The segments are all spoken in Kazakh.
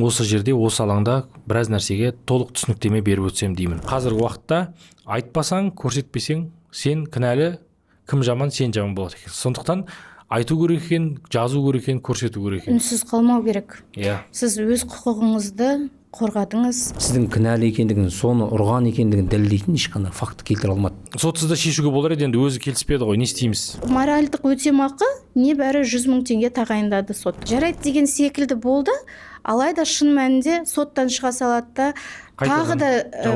осы жерде осы алаңда біраз нәрсеге толық түсініктеме беріп өтсем деймін. Қазіргі уақытта айтпасаң, көрсетпесең, сен кінәлі, кім жаман, сен жаман болады екен. Сондықтан айту керек екен, жазу керек екен, көрсету керек екен. Үнсіз қалмау керек. Иә. Сіз өз құқығыңызды қорғадыңыз. Сіздің кінәлі екендігін, соны ұрған екендігін дәлелдейтін ешқандай факт келтіре алмады. Сот сізді шешуге болар еді, енді өзі келіспеді ғой, не істейміз? Моральдық өтемақы небәрі 100 мың теңге тағайындады сот. Жарайды деген секілді болды, алайда шын мәнінде соттан шыға салады да тағы да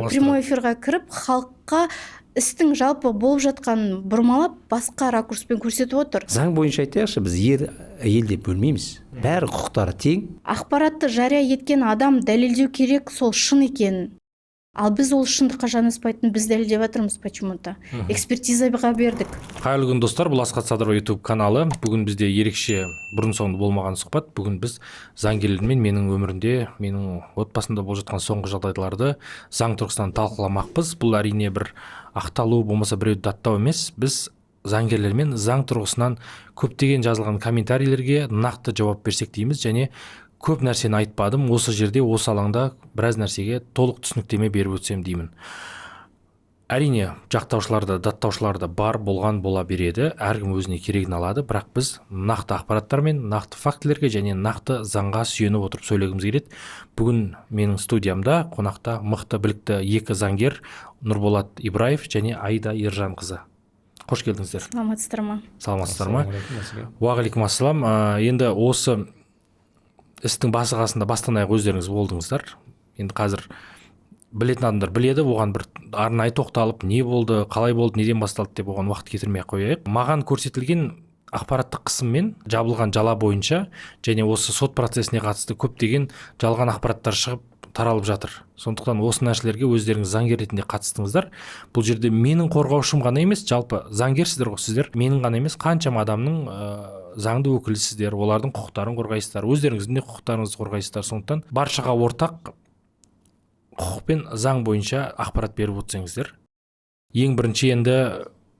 прямой эфирға кіріп халыққа істің жалпы болып жатқанын бұрмалап басқа ракурспен көрсетіп отыр. Заң бойынша айтайықшы, біз ер әйел деп бөлмейміз. Бәрі құқықтары тең. Ақпаратты жария еткен адам дәлелдеу керек сол шын екенін. Ал біз ол шындыққа жанаспайтын біз дәлелдеп жатырмыз почему-то. Экспертизаға бердік. Қайырлы күн достар, бұл Асхат Садыров YouTube каналы. Бүгін бізде ерекше бұрын-соңды болмаған сұхбат. Бүгін біз заңгерлермен менің өмірімде, менің отбасымда болып жатқан соңғы жағдайларды заң тұрғысынан талқыламақпыз. Бұл әрине бір ақталу болмаса біреуді даттау емес. Біз заңгерлермен заң тұрғысынан көптеген жазылған комментарийлерге нақты жауап берсек дейміз, және көп нәрсені айтпадым. Осы жерде, осы алаңда біраз нәрсеге толық түсініктеме беріп өтсем деймін. Әрине, жақтаушыларды, даттаушыларды бар болған бола береді. Әркім өзіне керегін алады, бірақ біз нақты ақпараттармен, нақты фактілерге және нақты заңға сүйеніп отырып сөйлегіміз келеді. Бүгін менің студиямда қонақта мықты білікті екі заңгер Нұрболат Ибраев және Аида Ержанқызы. Қош келдіңіздер. Саламатсыздар ма? Саламатсыздар ма? Уағалейкум ассалам. Енді осы істің басы қасында бастан аяқ өздеріңіз болдыңыздар. Енді қазір білетін адамдар біледі, оған бір арнайы тоқталып, не болды, қалай болды, неден басталды деп оған уақыт кетірмей қояйық. Маған көрсетілген ақпараттық қысыммен жабылған жала бойынша және осы сот процесіне қатысты көптеген жалған ақпараттар шығып таралып жатыр. Сондықтан осы нәрселерге өздеріңіз заңгер ретінде қатыстыңыздар. Бұл жерде менің қорғаушым ғана емес, жалпы заңгерсіздер ғой сіздер. Менің ғана емес, қаншама адамның заңды өкілісіздер, олардың құқықтарын қорғайсыздар, өздеріңіздің де құқықтарыңызды қорғайсыздар. Сондықтан баршаға ортақ құқық пен заң бойынша ақпарат беріп өтсеңіздер. Ең бірінші, енді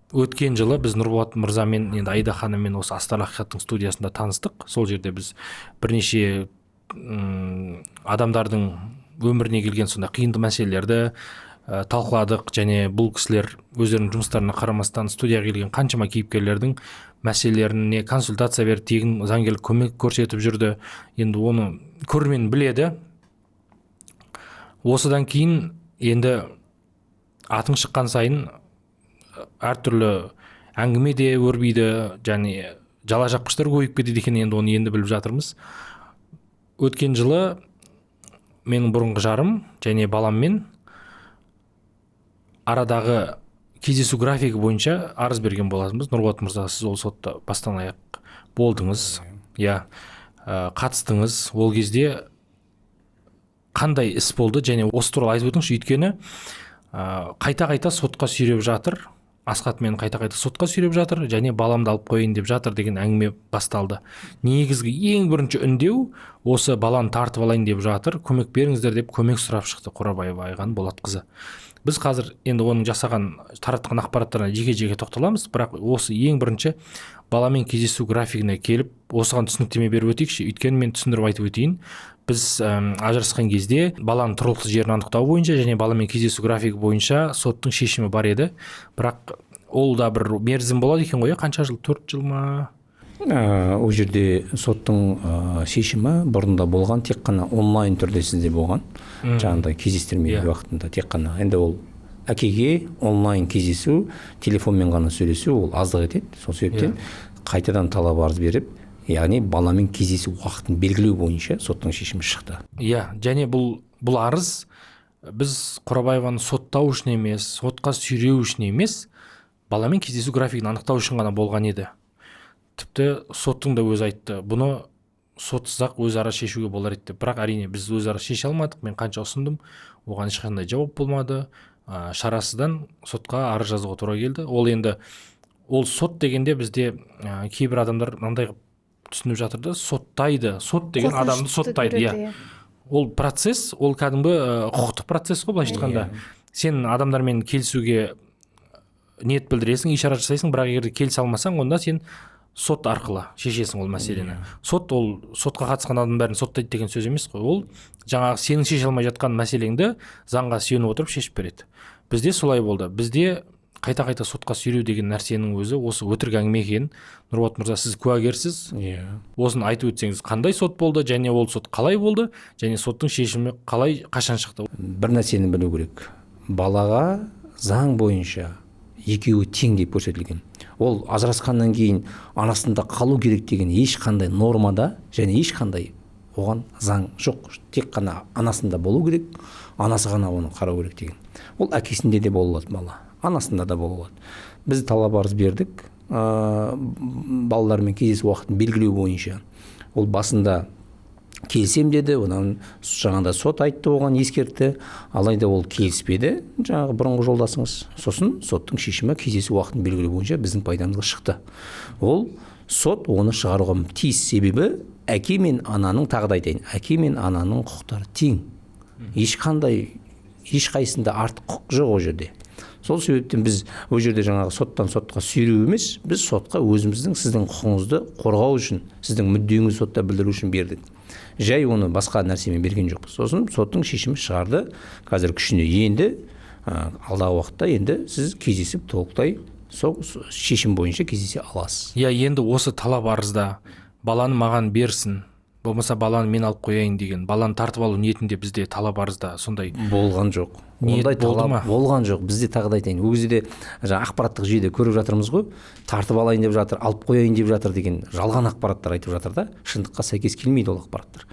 өткен жылы біз Нұрболат мырзамен, енді Аида ханыммен осы Астана Ақиқаттың студиясында таныстық. Сол жерде біз бірнеше адамдардың өміріне келген сондай қиынды мәселелерді талқыладық, және бұл кісілер өздерінің жұмыстарына қарамастан студияға келген қаншама кейіпкерлердің мәселелеріне консультация беріп, тегін заңгерлік көмек көрсетіп жүрді. Енді оны көрермен біледі. Осыдан кейін енді атың шыққан сайын әртүрлі әңгіме де өрбиді, және жала жапқыштар көбейіп кетеді екен, енді оны енді біліп жатырмыз. Өткен жылы менің бұрынғы жарым және баламмен арадағы кездесу графигі бойынша арыз берген болатынбыз. Нұрболат мырза, сіз ол сотта бастан аяқ болдыңыз, қатыстыңыз. Ол кезде қандай іс болды, және осы туралы айтып өтіңізші. Өйткені қайта-қайта сотқа сүйреп жатыр, Асхат мені қайта-қайта сотқа сүйреп жатыр, және баламды алып қойын деп жатыр деген әңгіме басталды. Негізгі ең бірінші үндеу осы баланы тартып алайын деп жатыр, көмек беріңіздер деп көмек сұрап шықты Қорабаева Айған Болатқызы. Біз қазір енді оның жасаған, таратқан ақпараттарына жеке-жеке тоқталамыз, бірақ осы ең бірінші баламен кездесу графигіне келіп, осыған түсініктеме беріп өтейікші. Өйткені мен түсіндіріп айтып өтейін. Біз ажырасқан кезде баланың тұрғылықты жерін анықтау бойынша және баламен кездесу графигі бойынша соттың шешімі бар еді. Бірақ ол да бір мерзім болады екен ғой, қанша жыл? 4 жыл ма? Ол жерде соттың шешімі бұрында болған, тек қана онлайн түрде сізде болған. Жаңағыдай кездестірмеген уақытында тек қана. Енді ол әкеге онлайн кездесу, телефонмен ғана сөйлесу, ол аздық етеді. Сол себептен қайтадан талап арыз беріп, яғни баламен кездесу уақытын белгілеу бойынша соттың шешімі шықты. Және бұл арыз біз Қорабаеваны соттау үшін емес, сотқа сүйреу үшін емес, баламен кездесу графигін анықтау үшін ғана болған еді. Тіпті соттың да өзі айтты, бұны сотсыз-ақ өзара шешуге болар еді. Бірақ әрине біз өзара шеше алмадық. Мен қанша ұсындым, оған ешқандай жауап болмады. Шарасыздан сотқа арыз жазуға тура келді. Ол сот дегенде бізде кейбір адамдар мынандай түсініп жатырды, соттайды. Сот деген адамды соттайды. Ол процесс, ол кәдімгі құқықтық процесс қой, былайша айтқанда. Сен адамдармен келісуге ниет білдіресің, ишарат жасайсың, бірақ егер келісе алмасаң, онда сен сот арқылы шешесің ол мәселені. Сотқа қатысқан адамның бәрін соттайды деген сөз емес қой. Ол жаңағы сенің шеше алмай жатқан мәселеңді заңға сүйеніп отырып шешіп береді. Бізде солай болды. Бізде қайта сотқа сүйреу деген нәрсенің өзі осы өтірік әңгіме екенін, Нұрболат мырза, сіз куәгерсіз. Осыны айтып өтсеңіз, қандай сот болды, және ол сот қалай болды, және соттың шешімі қалай, қашан шықты? Бір нәрсені білу керек. Балаға заң бойынша екеуі тең деп көрсетілген. Ол ажырасқаннан кейін анасында қалу керек деген ешқандай нормада және ешқандай оған заң жоқ. Тек қана анасында болу керек, анасы ғана оны қарау керек деген. Ол әкесінде де бола алады бала, анасында да бола алады. Біз талап арыз бердік, балалармен кездесу уақытын белгілеу бойынша. Ол басында келсем деді, одан жаңағыда сот айтты, оған ескертті, алайда ол келіспеді, жаңағы бұрынғы жолдасыңыз. Сосын соттың шешімі кездесу уақытын белгілеу бойынша біздің пайдамызға шықты. Ол сот оны шығаруға тиіс, себебі әке мен ананың, тағы да айтайын, әке мен ананың құқықтары тең. Ешқайсында артық құқық жоқ ол жерде. Сол себептен біз ол жерде жаңағы соттан сотқа сүйреу емес, біз сотқа өзіміздің сіздің құқығыңызды қорғау үшін, сіздің мүддеңізді сотта білдіру үшін бердік. Жай оны басқа нәрсемен берген жоқпыз. Сосын соттың шешімі шығарды, қазір күшіне енді, алдағы уақытта енді сіз кездесіп толықтай сол шешім бойынша кездесе аласыз. Енді осы талап арызда баланы маған берсін, болмаса баланы мен алып қояйын деген, баланы тартып алу ниетінде бізде талап арызда сондай болған жоқ. Ондай талап болған жоқ. Бізде тағы да айтайын, ол кезде жаңа ақпараттық жүйеде көріп жатырмыз ғой, тартып алайын деп жатыр, алып қояйын деп жатыр деген жалған ақпараттар айтып жатыр да, шындыққа сәйкес келмейді ол ақпараттар.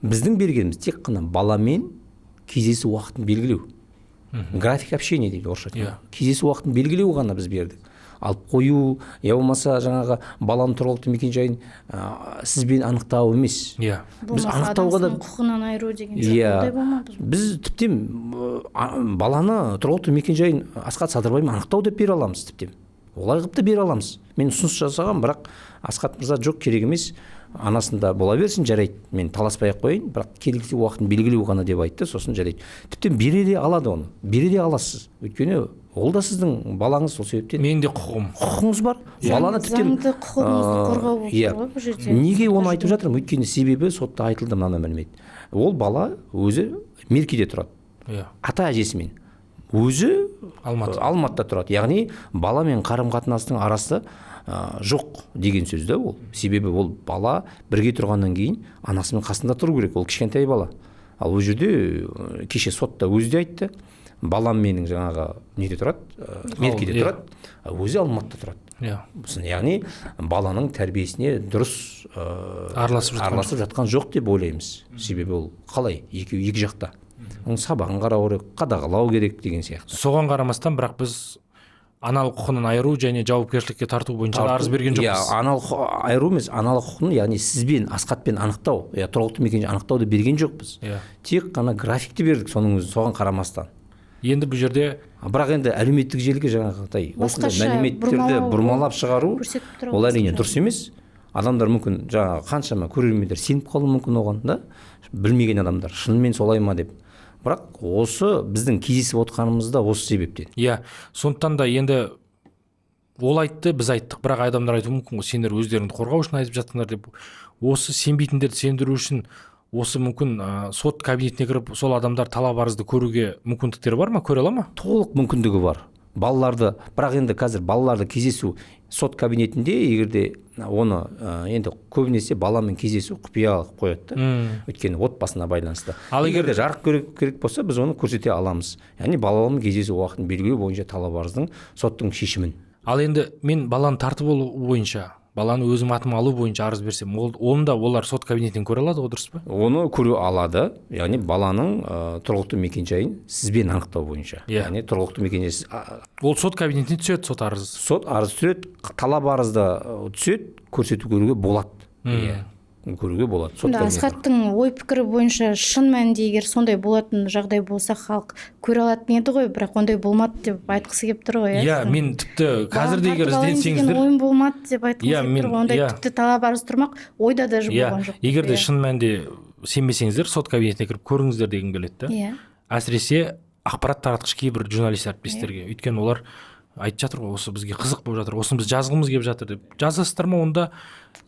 Біздің бергеніміз тек қана баламен кездесу уақытын белгілеу. График общения дейді орысша. Кездесу уақытын белгілеу ғана біз бердік. Алып қою, я болмаса жаңағы баланың тұрғылықты мекенжайын сізбен анықтау емес. Біз анықтауға да құқығынан айыру деген ондай болмады. Біз тіптен баланы тұрғылықты мекенжайын Асхат Садырбаймен анықтау деп бере аламыз тіптен. Олай қылып та бере аламыз. Мен ұсыныс жасағам, бірақ Асхат мырза жоқ, керек емес. Анасында бола берсін, жарайды, мен таласпай ақ қояйын, бірақ келесі уақытын белгілеу ғана деп айтты, сосын жарайды. Тіптен бере де алады оны, бере де аласыз. Өйткені ол да сіздің балаңыз, сол себептен. Менде құқығыңыз бар. Баланы тіптен заңды құқығыңызды қорғау болып тұр ғой бұл жерде. Неге оны айтып жатырмын? Өйткені себебі сотта айтылды мына мәлімет. Ол бала өзі Меркеде тұрады. Ата әжесімен. Өзі Алматыда тұрады. Яғни бала мен қарым-қатынастың арасы жоқ деген сөз да ол. Себебі ол бала бірге тұрғаннан кейін анасымен қасында тұру керек, ол кішкентай бала. Ал ол жерде кеше сотта өзі де айтты, балам менің жаңағы неде тұрады, Меркеде тұрады, өзі Алматыда тұрады. Яғни баланың тәрбиесіне дұрыс араласып жатқан жоқ деп ойлаймыз. Себебі ол қалай? Екі жақта. Оның сабағын қарау керек, қадағалау керек деген сияқты. Соған қарамастан, бірақ біз аналық құқығынан айыру және жауапкершілікке тарту бойынша арыз берген жоқпыз. Аналық айыру емес, аналық құқығын, яғни сізбен Асхатпен анықтау, тұрғылықты мекенжай анықтауды берген жоқпыз. Тек қана графикті бердік, соның өзі соған қарамастан. Енді бұл жерде бірақ енді әлеуметтік желіге жаңағыдай осындай мәліметтерді бұрмалап шығару, ол әрине дұрыс емес. Адамдар мүмкін жаңағы қаншама көрермендер сеніп қалуы мүмкін оған да, білмеген адамдар шынымен солай ма деп. Бірақ осы біздің кездесіп отқанымыз да осы себептен. Сондықтан да енді ол айтты, біз айттық, бірақ адамдар айтуы мүмкін ғой, сендер өздеріңді қорғау үшін айтып жатсыңдар деп. Осы сенбейтіндерді сендіру үшін осы мүмкін сот кабинетіне кіріп сол адамдар талап арызды көруге мүмкіндіктері бар ма, көре ала ма? Толық мүмкіндігі бар. Балаларды, бірақ енді қазір балаларды кездесу сот кабинетінде, егерде оны енді көбінесе баламен кездесу құпия қояды да, өйткені отбасына байланысты. Ал егерде жарық керек болса, біз оны көрсете аламыз. Яғни баламен кездесу уақытын белгілеу бойынша талап арыздың соттың шешімін. Ал енді мен баланы тартып алу бойынша, баланы өзім атыма алу бойынша арыз берсем, оны да олар сот кабинетінен көре алады, дұрыс па? Оны көре алады, яғни баланың тұрғылықты мекенжайын сізбен анықтау бойынша. Яғни тұрғылықты мекенжайсыз. Ол сот кабинетіне түседі, сот арыз. Сот арыз түседі, талап арызда түседі, көрсету көруге болады. Көруге болады. Асхаттың ой пікірі бойынша шын мәнінде егер сондай болатын жағдай болса, халық көре алатын еді ғой, бірақ ондай болмады деп айтқысы келіп тұр ғой. Мен тіпті қазір де егер ізденсеңіздер, ойын болмады деп айтқысы келіп тұр ғой. Ондай тіпті талап арыз тұрмақ ойда да болған жоқ. Егер де шын мәнінде сенбесеңіздер, сот кабинетіне кіріп көріңіздер деген келеді да. Әсіресе ақпарат таратқыш кейбір журналист әріптестерге, өйткені олар айтып жатыр ғой, осы бізге қызық болып жатыр, осыны біз жазғымыз келіп жатыр деп. Жазасыздар ма, онда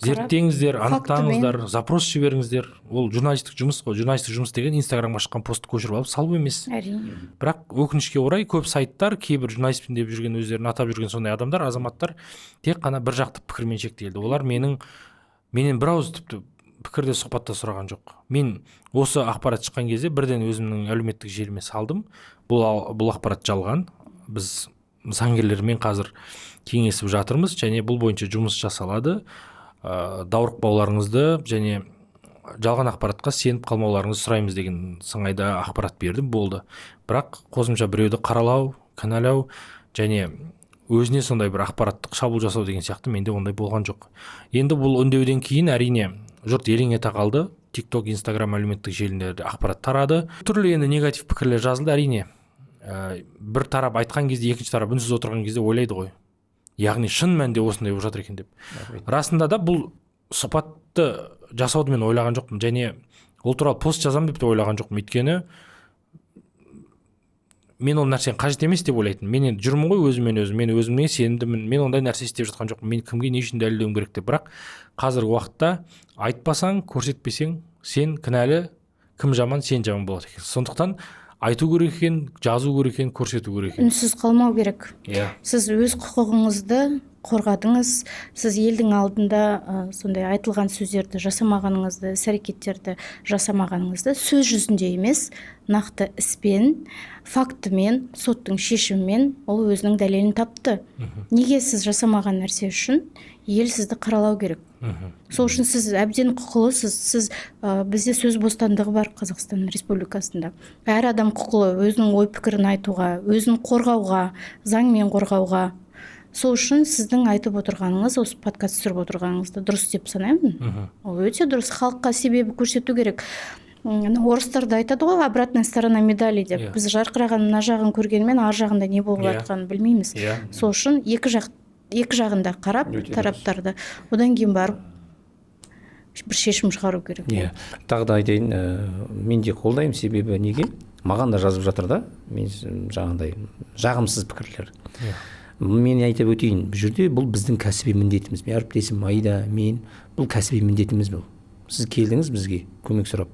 зерттеңіздер, анықтаңыздар, запрос жіберіңіздер. Ол журналистік жұмыс қой. Журналистік жұмыс деген инстаграмға шыққан постты көшіріп алып салу емес. Әрине. Бірақ өкінішке орай көп сайттар, кейбір журналистпін деп жүрген, өздерін атап жүрген сондай адамдар, азаматтар тек қана бір жақты пікірмен шектелді. Олар менен бір ауыз тіпті пікірде сұхбатта сұраған жоқ. Мен осы ақпарат шыққан кезде бірден өзімнің әлеуметтік желіме салдым. Бұл ақпарат жалған. Біз заңгерлермен қазір кеңесіп жатырмыз және бұл бойынша жұмыс жасалады. Даурықпауларыңызды және жалған ақпаратқа сеніп қалмауларыңызды сұраймыз деген сыңайда ақпарат бердім, болды. Бірақ қосымша біреуді қаралау, кінәлау және өзіне сондай бір ақпараттық шабуыл жасау деген сияқты менде ондай болған жоқ. Енді бұл үндеуден кейін әрине жұрт елең ете қалды. TikTok, Instagram әлеуметтік желілерде ақпарат тарады. Түрлі енді негатив пікірлер жазылды, әрине. Бір тарап айтқан кезде екінші тарап үнсіз отырған кезде ойлайды ғой. Яғни шын мәнінде осындай болып жатыр екен деп. Расында да бұл сұхбатты жасауды мен ойлаған жоқпын және ол туралы пост жазамын деп те ойлаған жоқпын. Өйткені мен ол нәрсені қажет емес деп ойлайтын. Мен енді жүрмін ғой өзіммен өзім. Мен өзіме сенімдімін. Мен ондай нәрсе істеп жатқан жоқпын. Мен кімге не үшін дәлелдеуім керек деп. Бірақ қазіргі уақытта айтпасаң, көрсетпесең, сен кінәлі, кім жаман, сен жаман болады екен. Сондықтан айту керек екен, жазу керек екен, көрсету керек екен. Үнсіз қалмау керек. Сіз өз құқығыңызды қорғадыңыз, сіз елдің алдында сондай айтылған сөздерді жасамағаныңызды, іс-әрекеттерді жасамағаныңызды сөз жүзінде емес, нақты іспен, фактімен, соттың шешімімен ол өзінің дәлелін тапты. Неге сіз жасамаған нәрсе үшін ел сізді қаралау керек? Сол үшін сіз әбден құқылысыз. Сіз бізде сөз бостандығы бар Қазақстан Республикасында. Әр адам құқылы өзінің ой пікірін айтуға, өзін қорғауға, заңмен қорғауға. Сол үшін сіздің айтып отырғаныңыз, осы подкаст түсіріп отырғаныңызды дұрыс деп санаймын. Ол өте дұрыс. Халыққа себебі көрсету керек. Орыстарда айтады ғой, обратная сторона медали деп. Біз жарқыраған мына жағын көргенмен ар жағында не болып жатқанын білмейміз. Сол үшін екі жағында қарап тараптарды, одан кейін барып бір шешім шығару керек. Тағы да айтайын, мен де қолдаймын, себебі неге? Маған да жазып жатыр да, мен жаңағындай жағымсыз пікірлер. Мен айтып өтейін, бұл жерде бұл біздің кәсіби міндетіміз. Мен әріптесім Айда, мен, бұл кәсіби міндетіміз бұл. Сіз келдіңіз бізге көмек сұрап.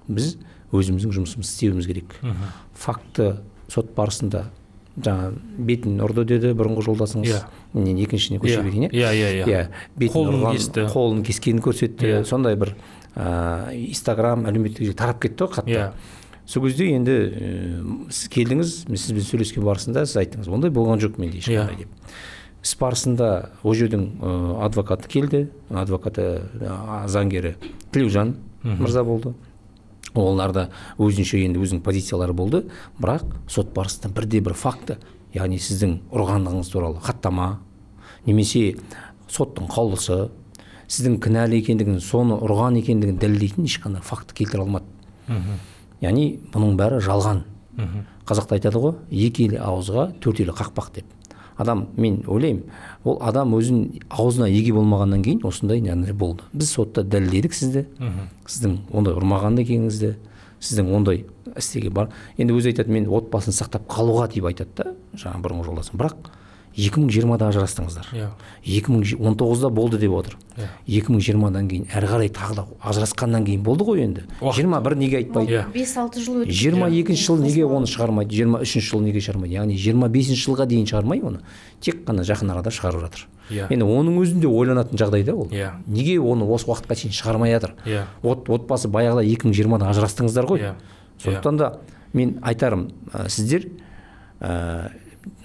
Біз өзіміздің жұмысымызды істеуіміз керек. Факты сот барысында жаңа бетін ұрды деді бұрынғы жолдасыңыз. Мен екіншіне көше берейін. Бетін ұрған, қолын кескенін көрсетті. Сондай бір Instagram әлеуметтік желі тарап кетті ғой қатты. Сол кезде енді сіз келдіңіз, сізбен сөйлескен барысында сіз айттыңыз, ондай болған жоқ менде ешқандай деп. Іс барысында ол жердің адвокаты келді, адвокаты заңгері Тілеужан мырза болды. Оларда өзінше енді өзінің позициялары болды, бірақ сот барысында бірде-бір факты, яғни сіздің ұрғандығыңыз туралы хаттама, немесе соттың қаулысы, сіздің кінәлі екендігін, соны ұрған екендігін дәлелдейтін ешқандай факты келтіре алмады. Яғни бұның бәрі жалған. Қазақта айтады ғой, екі елі ауызға, төрт елі қақпақ деп. Адам, мен ойлаймын, ол адам өзін аузына еге болмағаннан кейін осындай нәрсе болды. Біз сотта дәлелдедік сізді, сіздің ондай ұрмаған екеніңізді, сіздің ондай істеге бар. Енді өзі айтады, мен отбасын сақтап қалуға деп айтады да, жаңа бұрынғы жолдасым. Бірақ 2020-да ажырастыңыздар. 2019-да болды деп отыр. 2020-дан кейін әрі қарай тағы да ажырасқаннан кейін болды ғой енді. 21 неге айтпайды? 5-6 жыл өтті. 22-ші жыл неге оны шығармайды? 23-ші жыл неге шығармайды? Яғни 25-ші жылға дейін шығармай оны, тек қана жақын арада шығарып жатыр. Енді оның өзінде ойланатын жағдайда ол. Неге оны осы уақытқа шейін шығармай жатыр? Отбасы баяғыда 2020-да ажырастыңыздар ғой. Сондықтан да мен айтарым, сіздер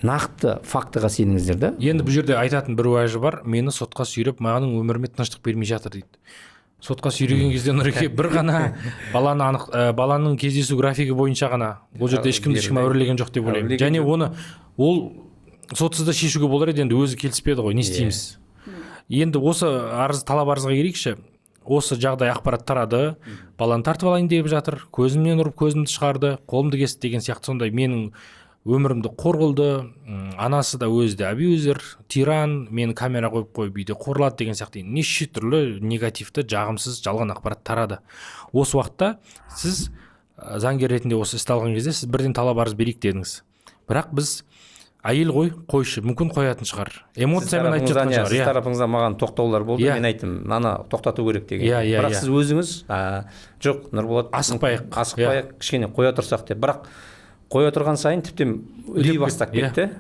нақты фактыға сеніңіздер да. Енді бұл жерде айтатын бір уәжі бар, мені сотқа сүйреп, мағаның өміріме тыныштық бермей жатыр дейді. Сотқа сүйреген кезде Нұреке бір ғана баланың кездесу графигі бойынша ғана, бұл жерде ешкімді ешкім әурелеген жоқ деп ойлаймын. Және ол сотсызда шешуге болар еді, енді өзі келіспеді ғой, не істейміз. Енді осы талап арызға келейікші. Осы жағдай ақпарат тарады, баланы тартып алайын деп жатыр, көзімнен ұрып көзімді шығарды, қолымды кесті деген сияқты сондай менің өмірімді қор қылды, анасы да өзі де абьюзер, тиран, мені камера қойып үйде қорлады деген сияқты неше түрлі негативті, жағымсыз, жалған ақпарат тарады. Осы уақытта сіз заңгер ретінде осы істі алған кезде сіз бірден талап арыз берейік дедіңіз. Бірақ біз әйел қойшы, мүмкін қоятын шығар, эмоциямен айтып жатқан шығар. Сіз тарапыңызда маған тоқтаулар болды, мен айттым, мынаны тоқтату керек деген. Бірақ сіз өзіңіз жоқ, Нұрболат, асықпайық, кішкене қоя тұрсақ деп. Бірақ қоя тұрған сайын тіптен үдей бастап кетті.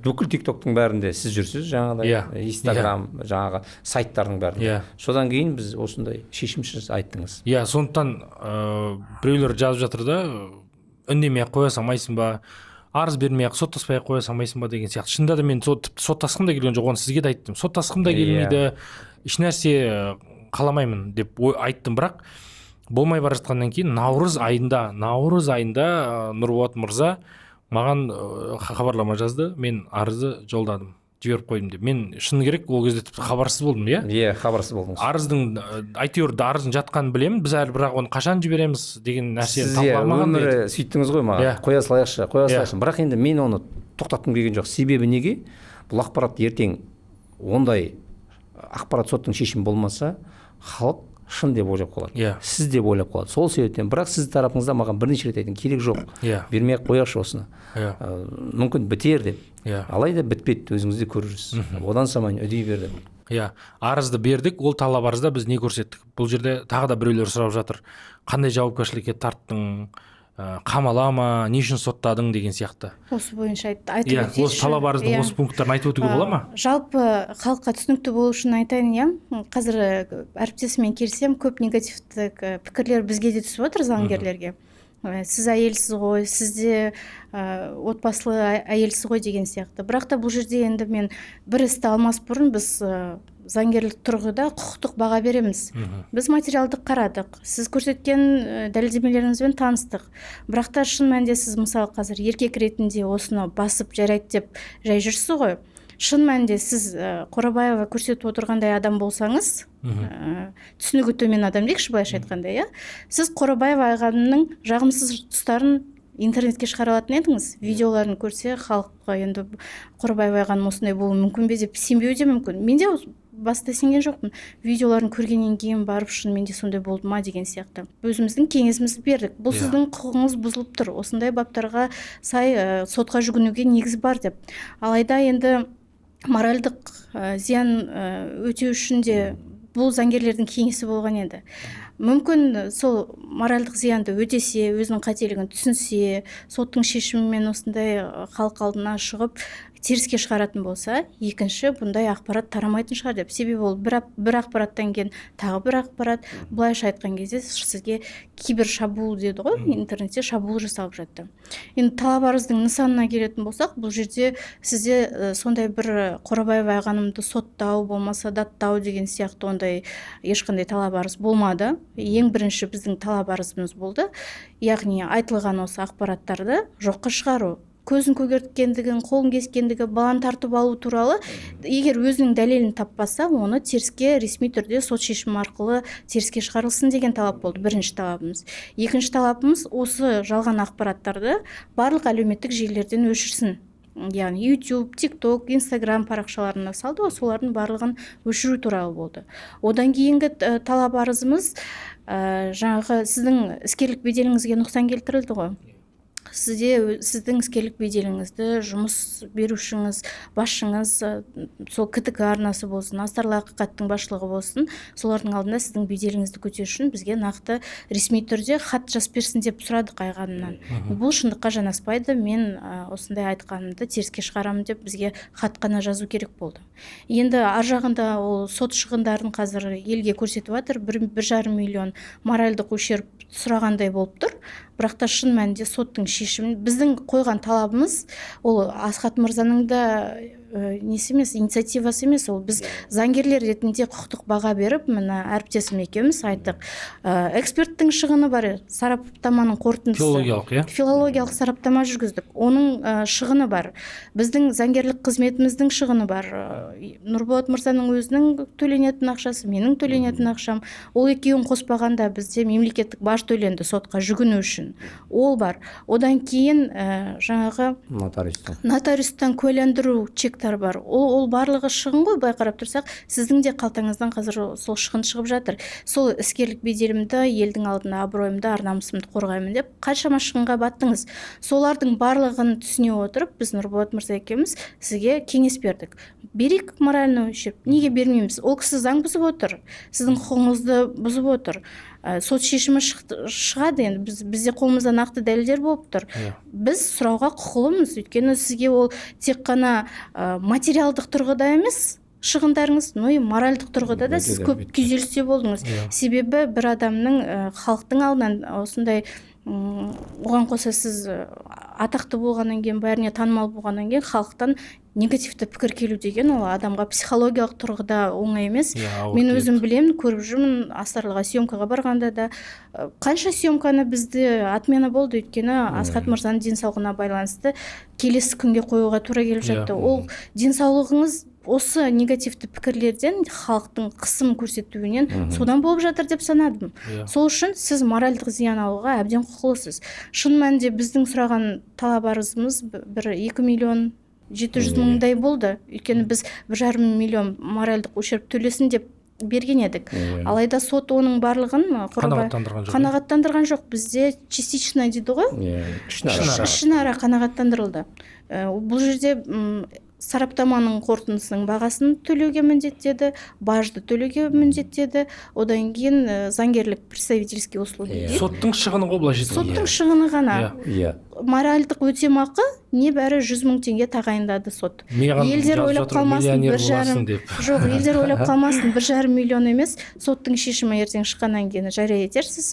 Бүкіл TikTok-тың бәрінде сіз жүрсіз, жаңағыдай Instagram, жаңағы сайттардың бәрінде. Содан кейін біз осындай шешімсіз айттыңыз. Сондықтан біреулер жазып жатыр да, үндемей қоя салмайсың ба, арыз бермей соттаспай қоя салмайсың ба деген сияқты. Шынында да мен соттасқым да келген жоқ, оны сізге де айттым. Соттасқым да келмейді, ешнәрсе қаламаймын деп айттым, бірақ болмай бара жатқаннан кейін наурыз айында Нұрболат мырза маған хабарлама жазды, мен арызды жолдадым, жіберіп қойдым деп. Мен шыны керек ол кезде тіпті хабарсыз болдым, хабарсыз болдыңыз. Арыздың әйтеуір арыздың жатқанын білемін, біз әлі бірақ оны қашан жібереміз деген нәрсені талқыламаған. Сіз өмірі сөйттіңіз ғой маған, қоя салайықшы. Бірақ енді мен оны тоқтатқым келген жоқ. Себебі неге? Бұл ақпарат ертең ондай ақпарат соттың шешімі болмаса, халық шын деп ойлап қалады. Сіз деп ойлап қалады. Сол себептен, бірақ сіз тарапыңызда маған бірнеше рет айттың, керек жоқ. Бермей қояшы осыны. Мүмкін бітер деп. Алайда бітпеді, өзіңіз де көріп жүрсіз. Одан самайын үдей берді. Арызды бердік, ол талап арызда біз не көрсеттік? Бұл жерде тағы да біреулер сұрап жатыр. Қандай жауапкершілікке тарттың? Қамала ма, не үшін соттадың деген сияқты. Осы бойынша айтып өтейінші. Осы талап арыздың осы пункттарын айтып өтуге бола ма? Жалпы халыққа түсінікті болу үшін айтайын, қазір әріптесіммен келсем, көп негативтік пікірлер бізге де түсіп отыр, заңгерлерге. Сіз әйелсіз ғой, сіз де отбасылы әйелсіз ғой деген сияқты. Бірақ та бұл жерде енді мен бір істі алмас бұрын біз заңгерлік тұрғыда құқықтық баға береміз. Біз материалдық қарадық, сіз көрсеткен дәлелдемелеріңізбен таныстық. Бірақ та шын мәнінде сіз мысалы қазір еркек ретінде осыны басып жарайды деп жай жүрсіз ғой. Шын мәнінде сіз Қорабаева көрсетіп отырғандай адам болсаңыз, түсінігі төмен адам дейікші былайша айтқанда, сіз Қорабаева ағаның жағымсыз тұстарын интернетке шығара алатын едіңіз. Видеоларын көрсе, халыққа енді Қорабаева ағаның осындай болуы мүмкін бе деп сенбеуі де мүмкін. Мен де баста сенген жоқпын. Видеоларын көргеннен кейін барып шынымен де сондай болды ма деген сияқты. Өзіміздің кеңесімізді бердік. Бұл сіздің құқығыңыз бұзылып тұр. Осындай баптарға сай сотқа жүгінуге негіз бар деп. Алайда енді моральдық зиян өтеу үшін де бұл заңгерлердің кеңесі болған еді. Мүмкін сол моральдық зиянды өтесе, өзінің қателігін түсінсе, соттың шешімімен осындай халық алдына шығып теріске шығаратын болса, екінші бұндай ақпарат тарамайтын шығар деп. Себебі ол бір ақпараттан кейін тағы бір ақпарат, былайша айтқан кезде сізге кибер шабуыл деді ғой, интернетте шабуыл жасалып жатты. Енді талап арыздың нысанына келетін болсақ, бұл жерде сізде сондай бір Қорабаева ағанымды соттау болмаса даттау деген сияқты ондай ешқандай талап арыз болмады. Ең бірінші біздің талап арызымыз болды, яғни айтылған осы ақпараттарды жоққа шығару. Көзін көгерткендігін, қолын кескендігі, баланы тартып алу туралы, егер өзінің дәлелін таппаса, оны теріске ресми түрде сот шешімі арқылы теріске шығарылсын деген талап болды, бірінші талабымыз. Екінші талабымыз осы жалған ақпараттарды барлық әлеуметтік желілерден өшірсін. Яғни YouTube, TikTok, Instagram парақшаларына салды, солардың барлығын өшіру туралы болды. Одан кейінгі талап арызымыз жаңағы сіздің іскерлік беделіңізге нұқсан келтірілді ғой. Сіздің іскерлік беделіңізді жұмыс берушіңіз, басшыңыз, сол КТК арнасы болсын, Астарлы Ақиқаттың басшылығы болсын, солардың алдында сіздің беделіңізді көтеру үшін бізге нақты ресми түрде хат жазып берсін деп сұрадық Айғанымнан. Бұл шындыққа жанаспайды, мен осындай айтқанымды теріске шығарамын деп бізге хат қана жазу керек болды. Енді ар жағында ол сот шығындарын қазір елге көрсетіп жатыр, 1,5 миллион моральдық ущерб сұрағандай болып тұр. Бірақ та шын мәнінде соттың шешімін, біздің қойған талабымыз ол Асхат мырзаның да несі емес, инициативасы емес, ол біз заңгерлер ретінде құқықтық баға беріп, мына әріптесім екеуміз айттық. Эксперттің шығыны бар, сараптаманың қорытындысы. Филологиялық сараптама жүргіздік. Оның шығыны бар. Біздің заңгерлік қызметіміздің шығыны бар. Нұрболат мырзаның өзінің төленетін ақшасы, менің төленетін ақшам. Ол екеуін қоспағанда бізде мемлекеттік баж төленді сотқа жүгіну үшін. Ол бар. Одан кейін жаңағы нотариустан куәландыру чек шығындықтар бар. Ол барлығы шығын ғой, былай қарап тұрсақ, сіздің де қалтаңыздан қазір сол шығын шығып жатыр. Сол іскерлік беделімді, елдің алдында абыройымды, ар-намысымды қорғаймын деп қаншама шығынға баттыңыз. Солардың барлығын түсіне отырып, біз Нұрболат мырза екеуміз сізге кеңес бердік. Берейік моральный ущерб. Неге бермейміз? Ол кісі заң бұзып отыр, сіздің құқығыңызды бұзып отыр. Сот шешімі шығады, енді бізде қолымызда нақты дәлелдер болып тұр. Біз сұрауға құқылымыз, өйткені сізге ол тек қана материалдық тұрғыда емес шығындарыңыз, но и моральдық тұрғыда да сіз көп күйзелісте болдыңыз. Себебі бір адамның халықтың алдынан осындай, оған қоса сіз атақты болғаннан кейін, бәріне танымал болғаннан кейін халықтан негативті пікір келу деген ол адамға психологиялық тұрғыда оңай емес. Мен өзім білемін, көріп жүрмін, Астарлыға съемкаға барғанда да қанша съемканы бізде отмена болды, өйткені Асхат мырзаның денсаулығына байланысты келесі күнге қоюға тура келіп жатты. Ол денсаулығыңыз осы негативті пікірлерден, халықтың қысым көрсетуінен содан болып жатыр деп санадым. Сол үшін сіз моральдық зиян алуға әбден құқылысыз. Шын мәнінде біздің сұраған талап арызымыз бір 2.700.000 болды. Өйткені біз 1,5 миллион моральдық ущерб төлесін деп берген едік. Алайда сот оның барлығын қанағаттандырған жоқ. Бізде частично дейді ғой, ішінара қанағаттандырылды. Бұл жерде сараптаманың қорытындысының бағасын төлеуге міндеттеді, бажды төлеуге міндеттеді, одан кейін заңгерлік представительский услуги. Соттың шығыны ғой былайша айтқанда. Соттың шығыны ғана. Моральдық өтемақы небәрі 100.000 теңге тағайындады сот. Елдер ойлап қалмасын, 1,5 миллион емес, соттың шешімі ертең шыққаннан кейін жария етерсіз.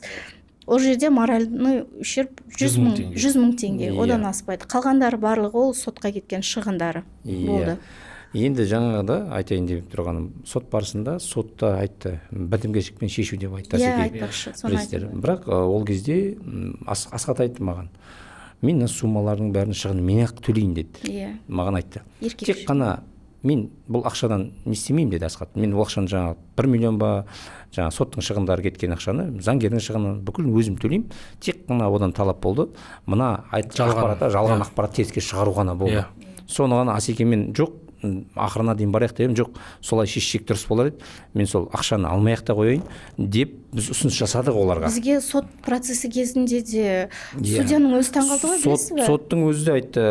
Ол жерде моральный ущерб 100.000 теңге, одан аспайды. Қалғандары барлығы ол сотқа кеткен шығындары болды. Енді жаңағыда айтайын деп тұрғаным, сот барысында сотта айтты, бітімгершілікпен шешу деп айтты. Бірақ ол кезде Асхат айтты маған, мен суммалардың бәрін шығынын мен ақ төлейін деді. Маған айтты. Тек қана мен бұл ақшадан не істемеймін деді Асхат. Мен ол ақшаны жаңағы 1 миллион ба, жаңағы соттың шығындары кеткен ақшаны, заңгердің шығынын бүкіл өзім төлеймін. Тек қана одан талап болды. Мына жалған ақпарат теріске шығару ғана болды. Соны ғана Асекемен жоқ, ақырына дейін барайық дедім, жоқ, солай шешсек дұрыс болар еді. Мен сол ақшаны алмай-ақ та қояйын деп біз ұсыныс жасадық оларға. Бізге сот процесі кезінде де судьяның өзі таңғалды ғой, білесіз бе? Соттың өзі де айтты,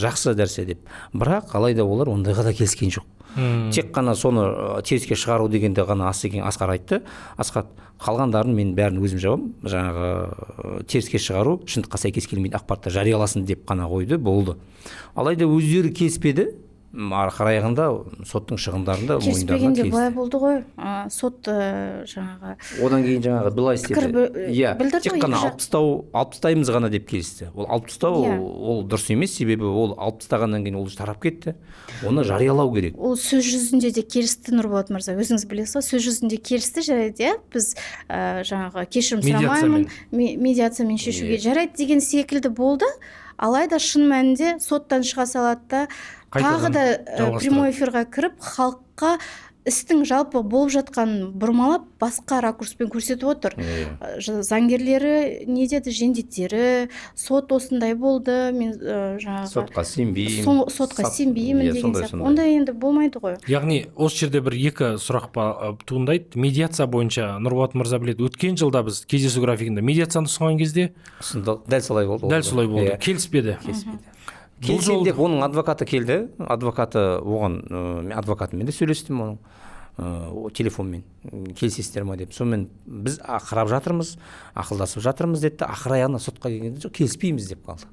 жақсы нәрсе деп. Бірақ алайда олар ондайға да келіскен жоқ. Тек қана соны теріске шығару дегенде ғана Асқар айтты. Асхат, қалғандарын мен бәрін өзім жауам, жаңағы теріске шығару шындыққа сәйкес келмейді ақпаратты жарияласын деп қана қойды, болды. Алайда өздері келіспеді. Қарайғанда соттың шығындарында келіспегенде былай болды ғой, сот жаңағы одан кейін жаңағы былай істеді. Тек қана алып тастаймыз ғана деп келісті. Ол алып тастау ол дұрыс емес, себебі ол алып тастағаннан кейін ол тарап кетті. Оны жариялау керек. Ол сөз жүзінде де келісті, Нұрболат мырза, өзіңіз білесіз ғой, сөз жүзінде келісті, жарайды, біз жаңағы кешірім сұрамаймын, медиациямен шешуге жарайды деген секілді болды. Алайда шын мәнінде соттан шыға салады да тағы да прямой эфирға кіріп халыққа істің жалпы болып жатқанын бұрмалап басқа ракурспен көрсетіп отыр. Заңгерлері не деді, жендеттері, сот осындай болды, мен жаңағы сотқа сенбеймін деген сияқты. Ондай енді болмайды ғой. Яғни осы жерде бір екі сұрақ туындайды. Медиация бойынша Нұрболат мырза біледі, өткен жылда біз кездесу графигінде медиацияны ұсынған кезде дәл солай болды. Келіспеді. Келсем деп оның адвокаты келді. Адвокаты оған, адвокатымен де сөйлестім оның телефонмен, келісесіздер ма деп. Сонымен біз қарап жатырмыз, ақылдасып жатырмыз деді. Ақыр аяғына сотқа келгенде жоқ, келіспейміз деп қалды.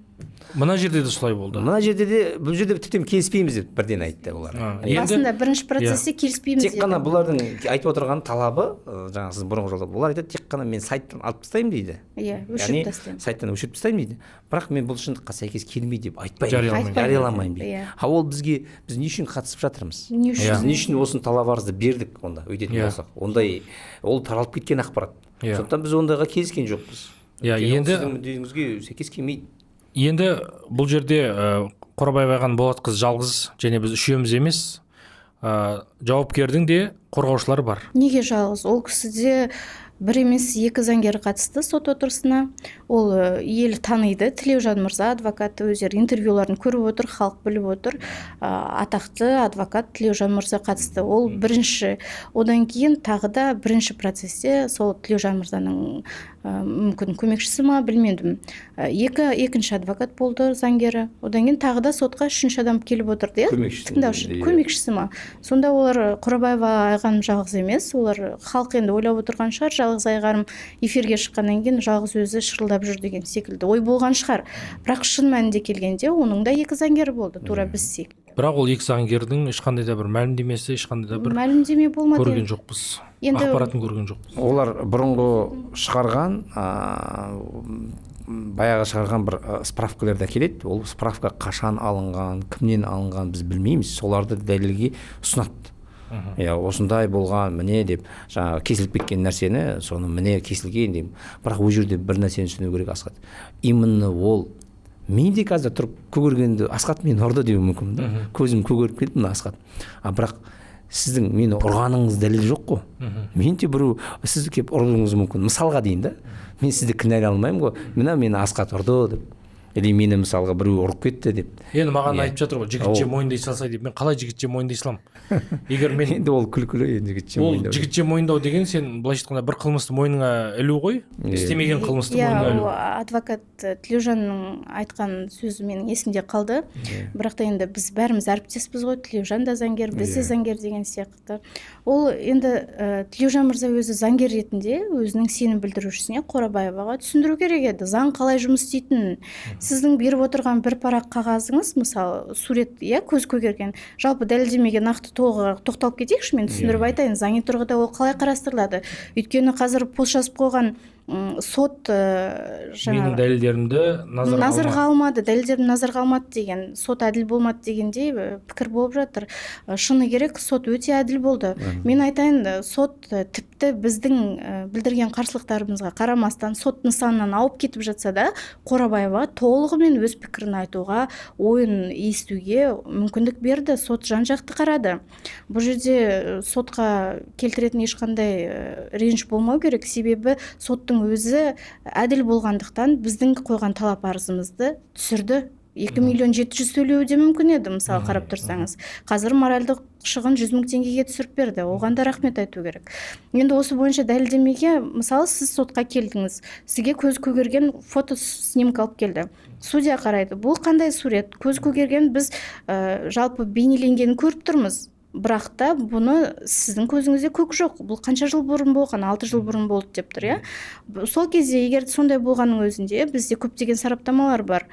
Мына жерде де солай болды. Мына жерде де, бұл жерде тіптен келіспейміз деп бірден айтты олар. Басында бірінші процесте келіспейміз деді. Тек қана бұлардың айтып отырған талабы, жаңағы сіз бұрынғы жолда, олар айтады, тек қана мен сайттан алып тастаймын дейді. Өшіріп тастаймын. Сайттан өшіріп тастаймын дейді. Бірақ мен бұл шындыққа сәйкес келмейді деп айтпаймын, жарияламаймын дейді. Ол бізге, біз не үшін қатысып жатырмыз? Біз не үшін осыны талап арызды бердік онда, өйтетін болсақ? Ондай, ол таралып кеткен ақпарат. Сондықтан біз ондайға келіскен жоқпыз. Сіздің мүддеңізге сәйкес келмейді. Енді бұл жерде Қорабаева Айған Болатқызы жалғыз, және біз үшеуміз емес, жауапкердің де қорғаушылары бар. Неге жалғыз? Ол кісіде бір емес екі заңгер қатысты сот отырысына. Ол ел таниды, Тілеужан мырза адвокат, өздері интервьюларын көріп отыр, халық біліп отыр. Атақты адвокат Тілеужан мырза қатысты. Ол бірінші, одан кейін тағы да бірінші процесте сол Тілеужан мырзаның мүмкін көмекшісі ма, білмедім. Екінші адвокат болды, заңгері. Одан кейін тағы да сотқа үшінші адам келіп отырды, көмекшісі ма. Сонда олар Қорабаева Айғаным жалғыз емес, олар халық енді ойлап отырған шығар, жалғыз Айғаным эфирге шыққаннан кейін жалғыз өзі шырылдап жүр деген секілді ой болған шығар. Бірақ шын мәнінде келгенде оның да екі заңгері болды, тура біз секілді. Бірақ ол екі заңгердің ешқандай да бір мәлімдемесі, ешқандай да бір мәлімдеме болмады. Көрген жоқпыз. Ақпаратын көрген жоқпыз. Олар бұрынғы шығарған баяғы шығарған бір справкаларда келеді. Ол справка қашан алынған, кімнен алынған біз білмейміз. Соларды дәлелге ұсынады. Осындай болған, міне деп, жаңағы кесіліп кеткен нәрсені, соны міне кесілген деп. бірақ ол жерде бір нәрсені түсіну керек Асхат. Именно ол мен де қазір тұрып көгергенді Асхат мені ұрды деуі мүмкін да. Көзім көгеріп кетті мына Асхат. Бірақ сіздің мені ұрғаныңыз дәлел жоқ қой. Мен де біреу сізді келіп ұрғыңыз мүмкін. Мысалға дейін да. Мен сізді кінәлай алмаймын ғой. Мені Асхат ұрды деп. Или мені мысалға біреу ұрып кетті деп. Енді маған айтып жатыр ғой, жігітше мойындай салсай деп. Мен қалай жігітше мойындай салам? Егер мен енді ол күлкілі жігітше мойындау. Ол жігітше мойындау деген сен былайша айтқанда бір қылмысты мойныңа ілу ғой, істемеген қылмысты мойныңа ілу. Адвокат Тілеужанның айтқан сөзі менің есімде қалды. Бірақ та енді біз бәріміз әріптеспіз ғой, Тілеужан да заңгер, біз де заңгер деген сияқты. Ол енді Тілеужан мырза өзі заңгер ретінде өзінің сенім білдірушісіне Қорабаеваға түсіндіру керек еді, заң қалай жұмыс істейтінін. Сіздің беріп отырған бір парақ қағазыңыз, мысалы сурет, көз көгерген, жалпы дәлелдемеге нақты тоқталып кетейікші, мен түсіндіріп айтайын, заңи тұрғыда ол қалай қарастырылады. Өйткені қазір пост жазып қойған сот менің дәлелдерімді назарға алмады, дәлелдерімді назарға алмады деген, сот әділ болмады дегендей пікір болып жатыр. Шыны керек, сот өте әділ болды. Мен айтайын, сот тіпті біздің білдірген қарсылықтарымызға қарамастан сот нысанынан ауып кетіп жатса да, Қорабаева толығымен өз пікірін айтуға, ойын естуге мүмкіндік берді. Сот жан-жақты қарады. Бұл жерде сотқа келтіретін ешқандай реніш болмау керек, себебі соттың өзі әділ болғандықтан біздің қойған талап арызымызды түсірді. 2.700.000 төлеуі де мүмкін еді, мысалы қарап тұрсаңыз. Қазір моральдық шығын 100.000 теңгеге түсіріп берді. Оған да рахмет айту керек. Енді осы бойынша дәлелдемеге, мысалы сіз сотқа келдіңіз, сізге көз көгерген фото снимка алып келді. Судья қарайды, бұл қандай сурет? Көз көгерген біз жалпы бейнеленгенін көріп тұрмыз. Бірақ та бұны сіздің көзіңізде көк жоқ. Бұл қанша жыл бұрын болған? 6 жыл бұрын болды деп тұр, Сол кезде егер сондай болғанның өзінде бізде көптеген сараптамалар бар.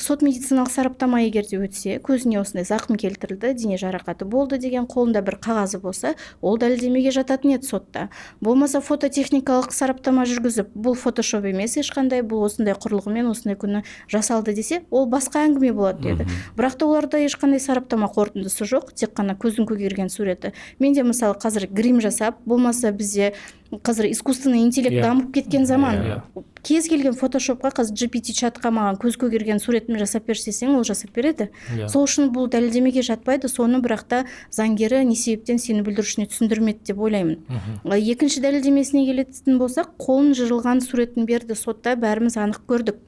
Сот медициналық сараптама егер де өтсе, көзіне осындай зақым келтірілді, дене жарақаты болды деген қолында бір қағазы болса, ол дәлелдемеге жататын еді сотта. Болмаса фототехникалық сараптама жүргізіп, бұл фотошоп емес ешқандай, бұл осындай құрылғымен осындай күні жасалды десе, ол басқа әңгіме болады деді. Бірақ та оларда ешқандай сараптама қорытындысы жоқ, тек қана көздің көгерген суреті. Менде мысалы қазір грим жасап, болмаса бізде қазір искусственный интеллект дамып кеткен заман. Кез келген фотошопқа қазір GPT чатқа маған көз көгерген суретімді жасап берсесең, ол жасап береді. Сол үшін бұл дәлелдемеге жатпайды. Соны бірақ та заңгері не себептен сені бүлдірушіне түсіндірмеді деп ойлаймын. Екінші дәлелдемесіне келетін болсақ, қолын жырылған суретін берді сотта, бәріміз анық көрдік.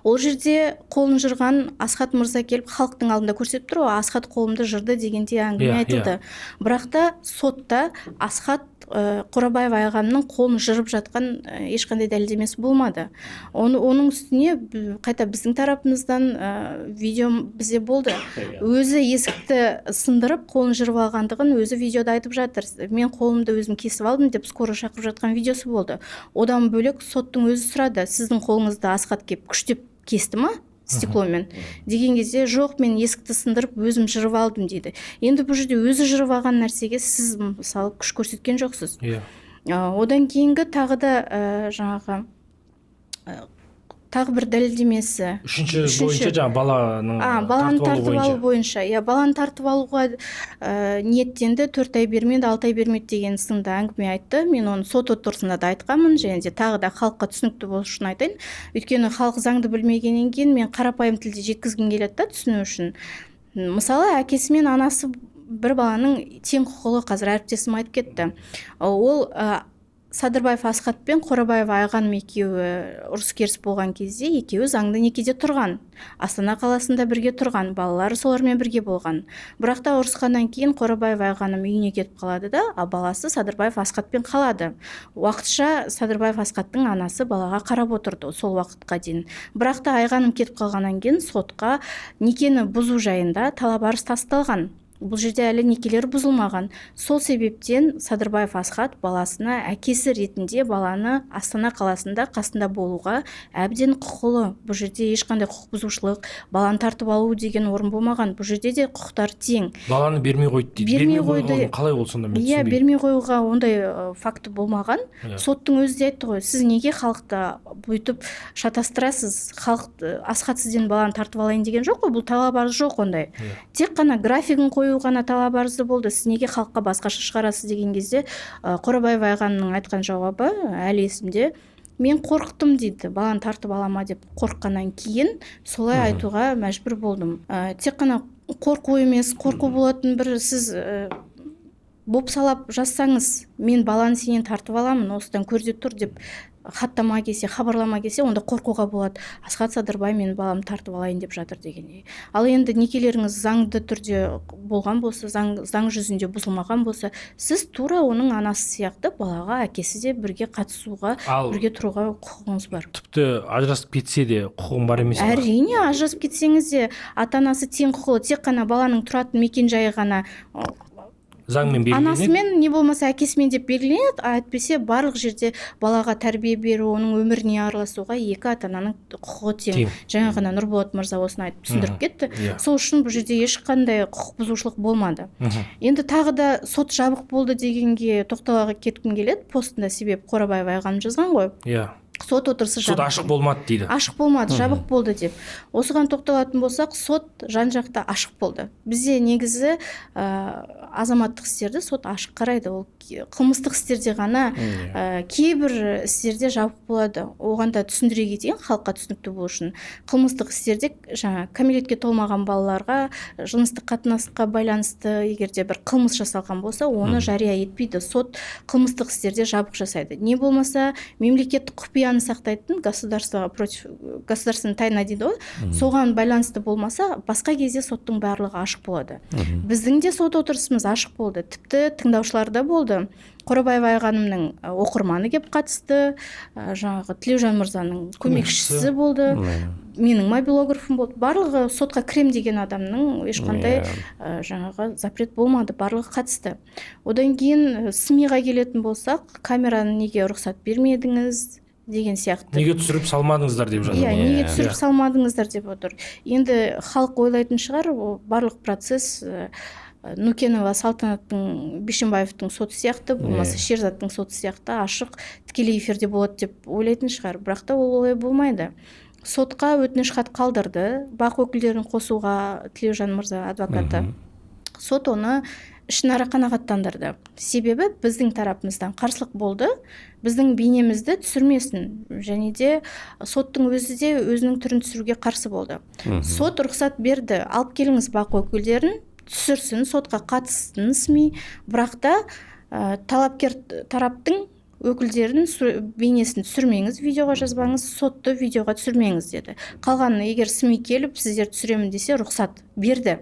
Ол жерде қолын жырған Асхат мырза келіп халықтың алдында көрсетіп тұр, Асхат қолымды жырды дегенде әңгіме айтылды. Бірақ та сотта Асхат Қорабаева Айғанымның қолын жырып жатқан ешқандай дәлелдемесі болмады. Оның үстіне қайта біздің тарапымыздан видео бізде болды. Өзі есікті сындырып, қолын жырып алғандығын өзі видеода айтып жатыр. Мен қолымды өзім кесіп алдым деп скоро шақырып жатқан видеосы болды. Одан бөлек соттың өзі сұрады, сіздің қолыңызды Асхат кеп күштеп кесті ма? Стекломен. Деген кезде жоқ, мен есікті сындырып өзім жырып алдым дейді. Енді бұл жерде өзі жырып алған нәрсеге сіз мысалы күш көрсеткен жоқсыз. Одан кейінгі тағы да тағы бір дәлелдемесі. Үшінші бойынша жаңа баланы тартып алу бойынша. Баланы тартып алуға ниеттенді, 4 ай бермеді, 6 ай бермеді деген сынды әңгіме айтты. Мен оны сот отырысында да айтқанмын, және де тағы да халыққа түсінікті болу үшін айтайын. Өйткені халық заңды білмегеннен кейін мен қарапайым тілде жеткізгім келеді да түсіну үшін. Мысалы, әкесі мен анасы бір баланың тең құқылы, қазір әріптесім айтып кетті. Ол Садырбаев Асхат пен Қорабаева Айғаным екеуі ұрыс керіс болған кезде екеуі заңды некеде тұрған. Астана қаласында бірге тұрған, балалары солармен бірге болған. Бірақ та ұрысқаннан кейін Қорабаева Айғаным үйіне кетіп қалады да, а баласы Садырбаев Асхатпен қалады. Уақытша Садырбаев Асхаттың анасы балаға қарап отырды сол уақытқа дейін. Бірақ та Айғаным кетіп қалғаннан кейін сотқа некені бұзу жайында талап арыз тасталған. Бұл жерде әлі некелер бұзылмаған. Сол себептен Садырбаев Асхат баласына әкесі ретінде баланы Астана қаласында қасында болуға әбден құқылы. Бұл жерде ешқандай құқық бұзушылық, баланы тартып алу деген орын болмаған. Бұл жерде де құқықтар тең. Баланы бермей қойды дейді. Бермей қойды. Қалай ол сонда, мен Иә, түсінбеймін. бермей қоюға ондай факті болмаған. Соттың өзі де айтты ғой, сіз неге халықты бүйтіп шатастырасыз? Халық Асхат сізден баланы тартып алайын деген жоқ қой, бұл талап арыз жоқ ондай. Тек қана графигін қою ғана талап арызы болды. Сіз неге халыққа басқаша шығарасыз деген кезде Қорабаева Айғанымның айтқан жауабы әлі есімде. Мен қорықтым дейді, баланы тартып алама деп қорыққаннан кейін солай айтуға мәжбүр болдым. Тек қана қорқу емес, қорқу болатын бір сіз бопсалап жазсаңыз, мен баланы сенен тартып аламын, осыдан көрде тұр деп хаттама келсе, хабарлама келсе, онда қорқуға болады. Асхат Садырбай мен баламды тартып алайын деп жатыр дегендей. Ал енді некелеріңіз заңды түрде болған болса, заң жүзінде бұзылмаған болса, сіз тура оның анасы сияқты балаға әкесі де бірге қатысуға, бірге тұруға құқығыңыз бар. Тіпті ажырасып кетсе де құқығың бар емес пе? Әрине, ажырасып кетсеңіз де ата-анасы тең құқылы, тек қана баланың тұратын мекен-жайы ғана заңмен белгіленеді. Анасымен не болмаса әкесімен деп белгіленеді, әйтпесе барлық жерде балаға тәрбие беру, оның өміріне араласуға екі ата-ананың құқығы тең. Жаңа ғана Нұрболат мырза осыны айтып түсіндіріп кетті. Сол үшін бұл жерде ешқандай құқық бұзушылық болмады. Енді тағы да сот жабық болды дегенге тоқтала кеткім келеді. Постында себеп Қорабаева Айғаным жазған ғой. Иә. Сот отырысы сот ашық болмады дейді. Ашық болмады, жабық болды деп. Осыған тоқталатын болсақ, сот жан-жақта ашық болды. Бізде негізі азаматтық істерді сот ашық қарайды. Ол қылмыстық істерде ғана кейбір істерде жабық болады. Оған да түсіндіре кетейін, халыққа түсінікті болу үшін. Қылмыстық істерде жаңа кәмелетке толмаған балаларға жыныстық қатынасқа байланысты егерде бір қылмыс жасалған болса, оны жария етпейді. Сот қылмыстық істерде жабық жасайды. Не болмаса мемлекеттік құпияны сақтайтын государственная тайна дейді ғой, соған байланысты болмаса, басқа кезде соттың барлығы ашық болады. Біздің де сот отырысымыз ашық болды. Тіпті тыңдаушыларда болды. Қорабаева Айғанымның оқырманы кеп қатысты, жаңағы Тілеужан мырзаның көмекшісі болды, менің мобилографым болды. Барлығы сотқа крем деген адамның ешқандай жаңағы запрет болмады, барлығы қатысты. Одан кейін СМИға келетін болсақ, камераны неге рұқсат бермедіңіз деген сияқты. Неге түсіріп салмадыңыздар деп жатыр. Иә, неге түсіріп салмадыңыздар деп отыр. Енді халық ойлайтын шығар, барлық процесс Нукенова Салтанаттың Бишімбаевтың соты сияқты, болмаса Шерзаттың соты сияқты ашық тікелей эфирде болады деп ойлайтын шығар. Бірақ та ол олай болмайды. Сотқа өтініш хат қалдырды, бақ өкілдерін қосуға Тілеужан мырза адвокаты. Сот оны ішінара қанағаттандырды. Себебі біздің тарапымыздан қарсылық болды, біздің бейнемізді түсірмесін, және де соттың өзі де өзінің түрін түсіруге қарсы болды. Сот рұқсат берді, алып келіңіз бақ өкілдерін, түсірсін, сотқа қатыссын СМИ, бірақ та талапкер тараптың өкілдерін бейнесін түсірмеңіз, видеоға жазбаңыз, сотты видеоға түсірмеңіз деді. Қалғаны егер СМИ келіп сіздер түсіремін десе рұқсат берді.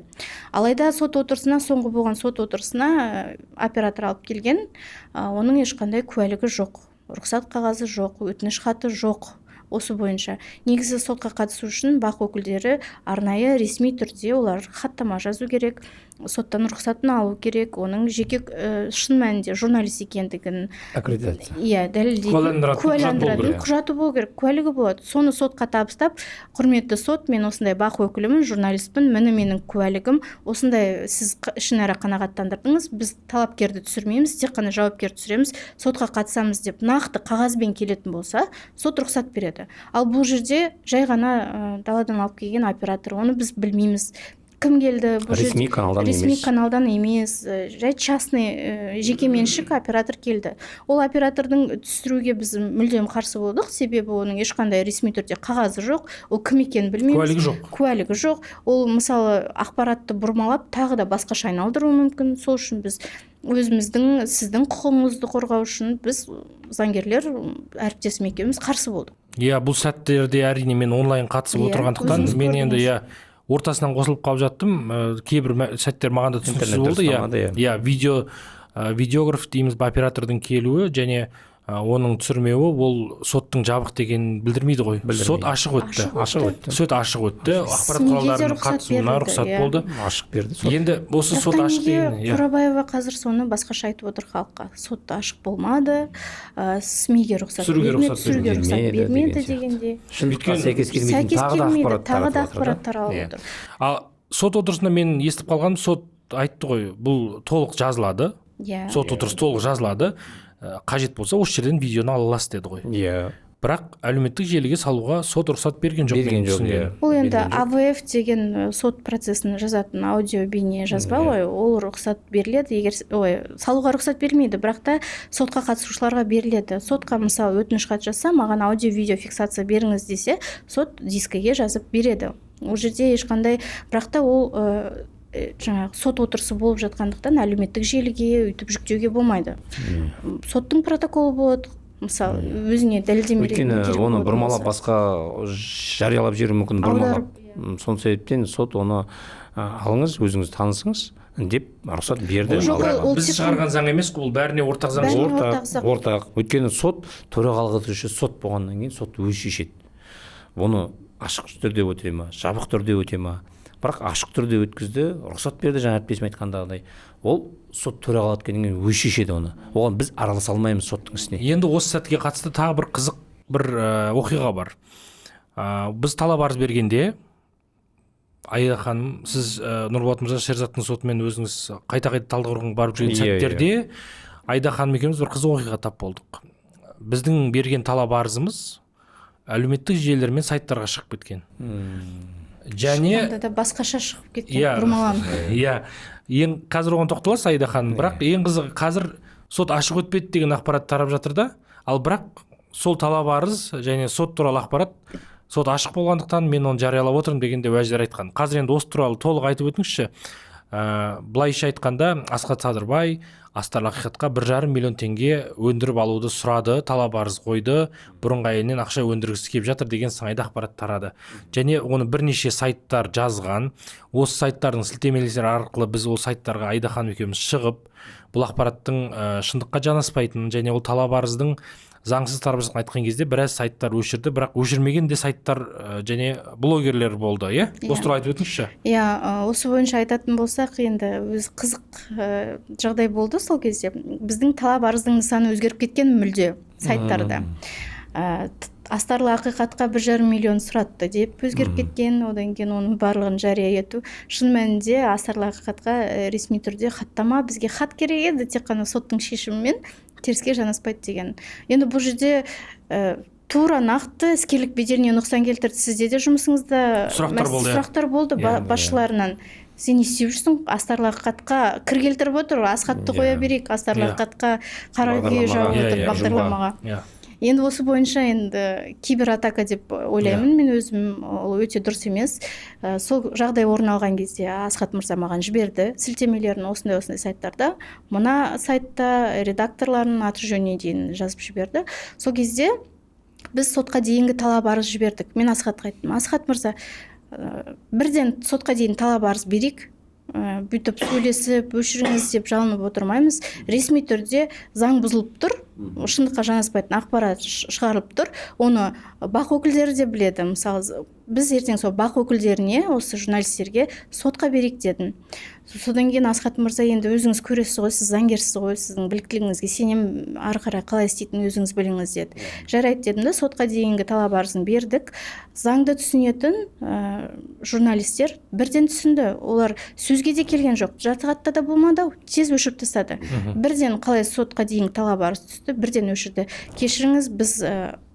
Алайда сот отырысына, соңғы болған сот отырысына оператор алып келген, оның ешқандай куәлігі жоқ, рұқсат қағазы жоқ, өтініш хаты жоқ. Осы бойынша негізі сотқа қатысу үшін бақ өкілдері арнайы ресми түрде олар хаттама жазу керек, соттан рұқсатын алу керек, оның жеке шын мәнінде журналист екендігін дәлелдейтін куәландыратын құжаты болу керек, куәлігі болады. Соны сотқа табыстап, құрметті сот, мен осындай бақ өкілімін, журналистпін, міне менің куәлігім, осындай сіз ішінара қанағаттандырдыңыз, біз талапкерді түсірмейміз, тек қана жауапкерді түсіреміз, сотқа қатысамыз деп нақты қағазбен келетін болса, сот рұқсат береді. Ал бұл жерде жай ғана даладан алып келген оператор, оны біз білмейміз. Кім келді? Ресми каналдан емес, жай частный жеке меншік оператор келді. Ол оператордың түсіруге біз мүлдем қарсы болдық, себебі оның ешқандай ресми түрде қағазы жоқ, ол кім екенін білмейміз. Куәлігі жоқ. Ол мысалы ақпаратты бұрмалап, тағы да басқаша айналдыруы мүмкін. Сол үшін біз өзіміздің сіздің құқығыңызды қорғау үшін біз заңгерлер әріптесім екеуміз қарсы болдық. Иә, бұл сәттерде әрине мен онлайн қатысып отырғандықтан мен енді ортасынан қосылып қалып жаттым. Кейбір сәттер маған да түсініксіз болды. Видеограф дейміз, оператордың келуі және оның түсірмеуі ол соттың жабық дегенін білдірмейді ғой. Сот ашық өтті. Сот ашық өтті. Ақпарат құралдарының қатысуына рұқсат болды. Ашық берді. Енді осы сот ашық деген. Қорабаева қазір соны басқаша айтып отыр халыққа. Сот ашық болмады, СМИге рұқсат бермеді дегенде. Шындыққа сәйкес келмейді. Тағы да ақпарат таралып отыр. Ал сот отырысында мен естіп қалғаным, сот айтты ғой, бұл толық жазылады. Сот отырысы толық жазылады. Қажет болса осы жерден видеоны ала аласыз деді ғой. Бірақ әлеуметтік желіге салуға сот рұқсат берген жоқ. Бұл енді АВФ деген сот процесін жазатын аудио бейне жазба ғой, ол рұқсат беріледі, салуға рұқсат бермейді, бірақ та сотқа қатысушыларға беріледі. Сотқа мысалы өтініш хат жазса, маған аудио видео фиксация беріңіз десе, сот дискіге жазып береді. Ол жерде ешқандай, бірақ та ол жаңағы сот отырысы болып жатқандықтан әлеуметтік желіге өйтіп жүктеуге болмайды. Соттың протоколы болады, мысалы өзіне дәлелдеме ретінде. Өйткені оны бұрмалап басқа жариялап жіберуі мүмкін, бұрмалап. Сол себептен сот оны алыңыз, өзіңіз танысыңыз деп рұқсат берді. Біз шығарған заң емес, ол бәріне ортақ заң. Ортақ. Өйткені сот төрағалық етуші сот болғаннан кейін сот өзі шешеді. Оны ашық түрде өте ма, жабық түрде өте ма? Бірақ ашық түрде өткізді, рұқсат берді, жаңа әріптесім айтқандағыдай. Ол сот төрағалық еткеннен кейін өзі шешеді оны. Оған біз араласа алмаймыз соттың ісіне. Енді осы сәтке қатысты тағы бір қызық бір оқиға бар. Біз талап арыз бергенде, Аида ханым, сіз Нұрболат мырза Шерзаттың сотымен өзіңіз қайта-қайта Талдықорғанға барып жүрген сәттерде Аида ханым екеуміз бір қызық оқиғаға тап болдық. Біздің берген талап арызымыз әлеуметтік желілер мен сайттарға шығып кеткен. Және басқаша шығып кеткен, бұрмаланып. Қазір оған тоқталасыз, Аида ханым, бірақ ең қызығы қазір сот ашық өтпеді деген ақпарат тарап жатыр да, ал бірақ сол талап арыз және сот туралы ақпарат сот ашық болғандықтан мен оны жариялап отырмын дегенде уәждер айтқан. Қазір енді осы туралы толық айтып өтіңізші. Былайша айтқанда Асхат Садырбай астарлы ақиқатқа 1,5 миллион теңге өндіріп алуды сұрады, талап арыз қойды, бұрынғы әйелінен ақша өндіргісі келіп жатыр деген сыңайда ақпарат тарады. Және оны бірнеше сайттар жазған. Осы сайттардың сілтемелері арқылы біз ол сайттарға Аида ханым екеуміз шығып, бұл ақпараттың шындыққа жанаспайтынын және ол талап арыздың заңсыз тарап жатқанын айтқан кезде біраз сайттар өшірді, бірақ өшірмеген де сайттар және блогерлер болды, иә? Осы туралы айтып өтіңізші. Осы бойынша айтатын болсақ, енді өз қызық жағдай болды сол кезде. Біздің талап арыздың нысаны өзгеріп кеткен мүлде сайттарда. Астарлы ақиқатқа 1,5 миллион сұратты деп өзгеріп кеткен, одан кейін оның барлығын жария ету. Шын мәнінде астарлы ақиқатқа ресми түрде хаттама, бізге хат керек еді, тек қана соттың шешімімен теріске жанаспайды деген. Енді бұл жерде тура нақты іскерлік беделіне нұқсан келтірді. Сізде де жұмысыңызда сұрақтар болды басшыларынан. Сен не істеп жүрсің? Астарлы ақиқатқа кір келтіріп отыр, асхатты қоя берейік, астарлы ақиқатқа қара күйе жауып отыр бағдарламаға. Енді осы бойынша енді кибератака деп ойлаймын, мен өзім, ол өте дұрыс емес. Сол жағдай орын алған кезде Асхат мырза маған жіберді сілтемелерін осындай сайттарда. Мына сайтта редакторларының аты жөніне дейін жазып жіберді. Сол кезде біз сотқа дейінгі талап арыз жібердік. Мен Асхатқа айттым: Асхат мырза, бірден сотқа дейін талап арыз берейік. Бүйтіп сөйлесіп өшіріңіз деп жалынып отырмаймыз. Ресми түрде заң бұзылып тұр, шындыққа жанаспайтын ақпарат шығарылып тұр. Оны бақ өкілдері де біледі. Мысалы, біз ертең сол бақ өкілдеріне, осы журналистерге сотқа берейік дедім. Содан кейін Асхат мырза, енді өзіңіз көресіз ғой, сіз заңгерсіз ғой, сіздің біліктілігіңізге сенем, ары қарай қалай істейтінін өзіңіз біліңіз деді. Жарайды дедім де, сотқа дейінгі талап арызын бердік. Заңды түсінетін журналистер бірден түсінді. Олар сөзге де келген жоқ, жатығатта да болмады, тез өшіріп тастады. Бірден қалай сотқа дейінгі талап арыз түсті, бірден өшірді. Кешіріңіз, біз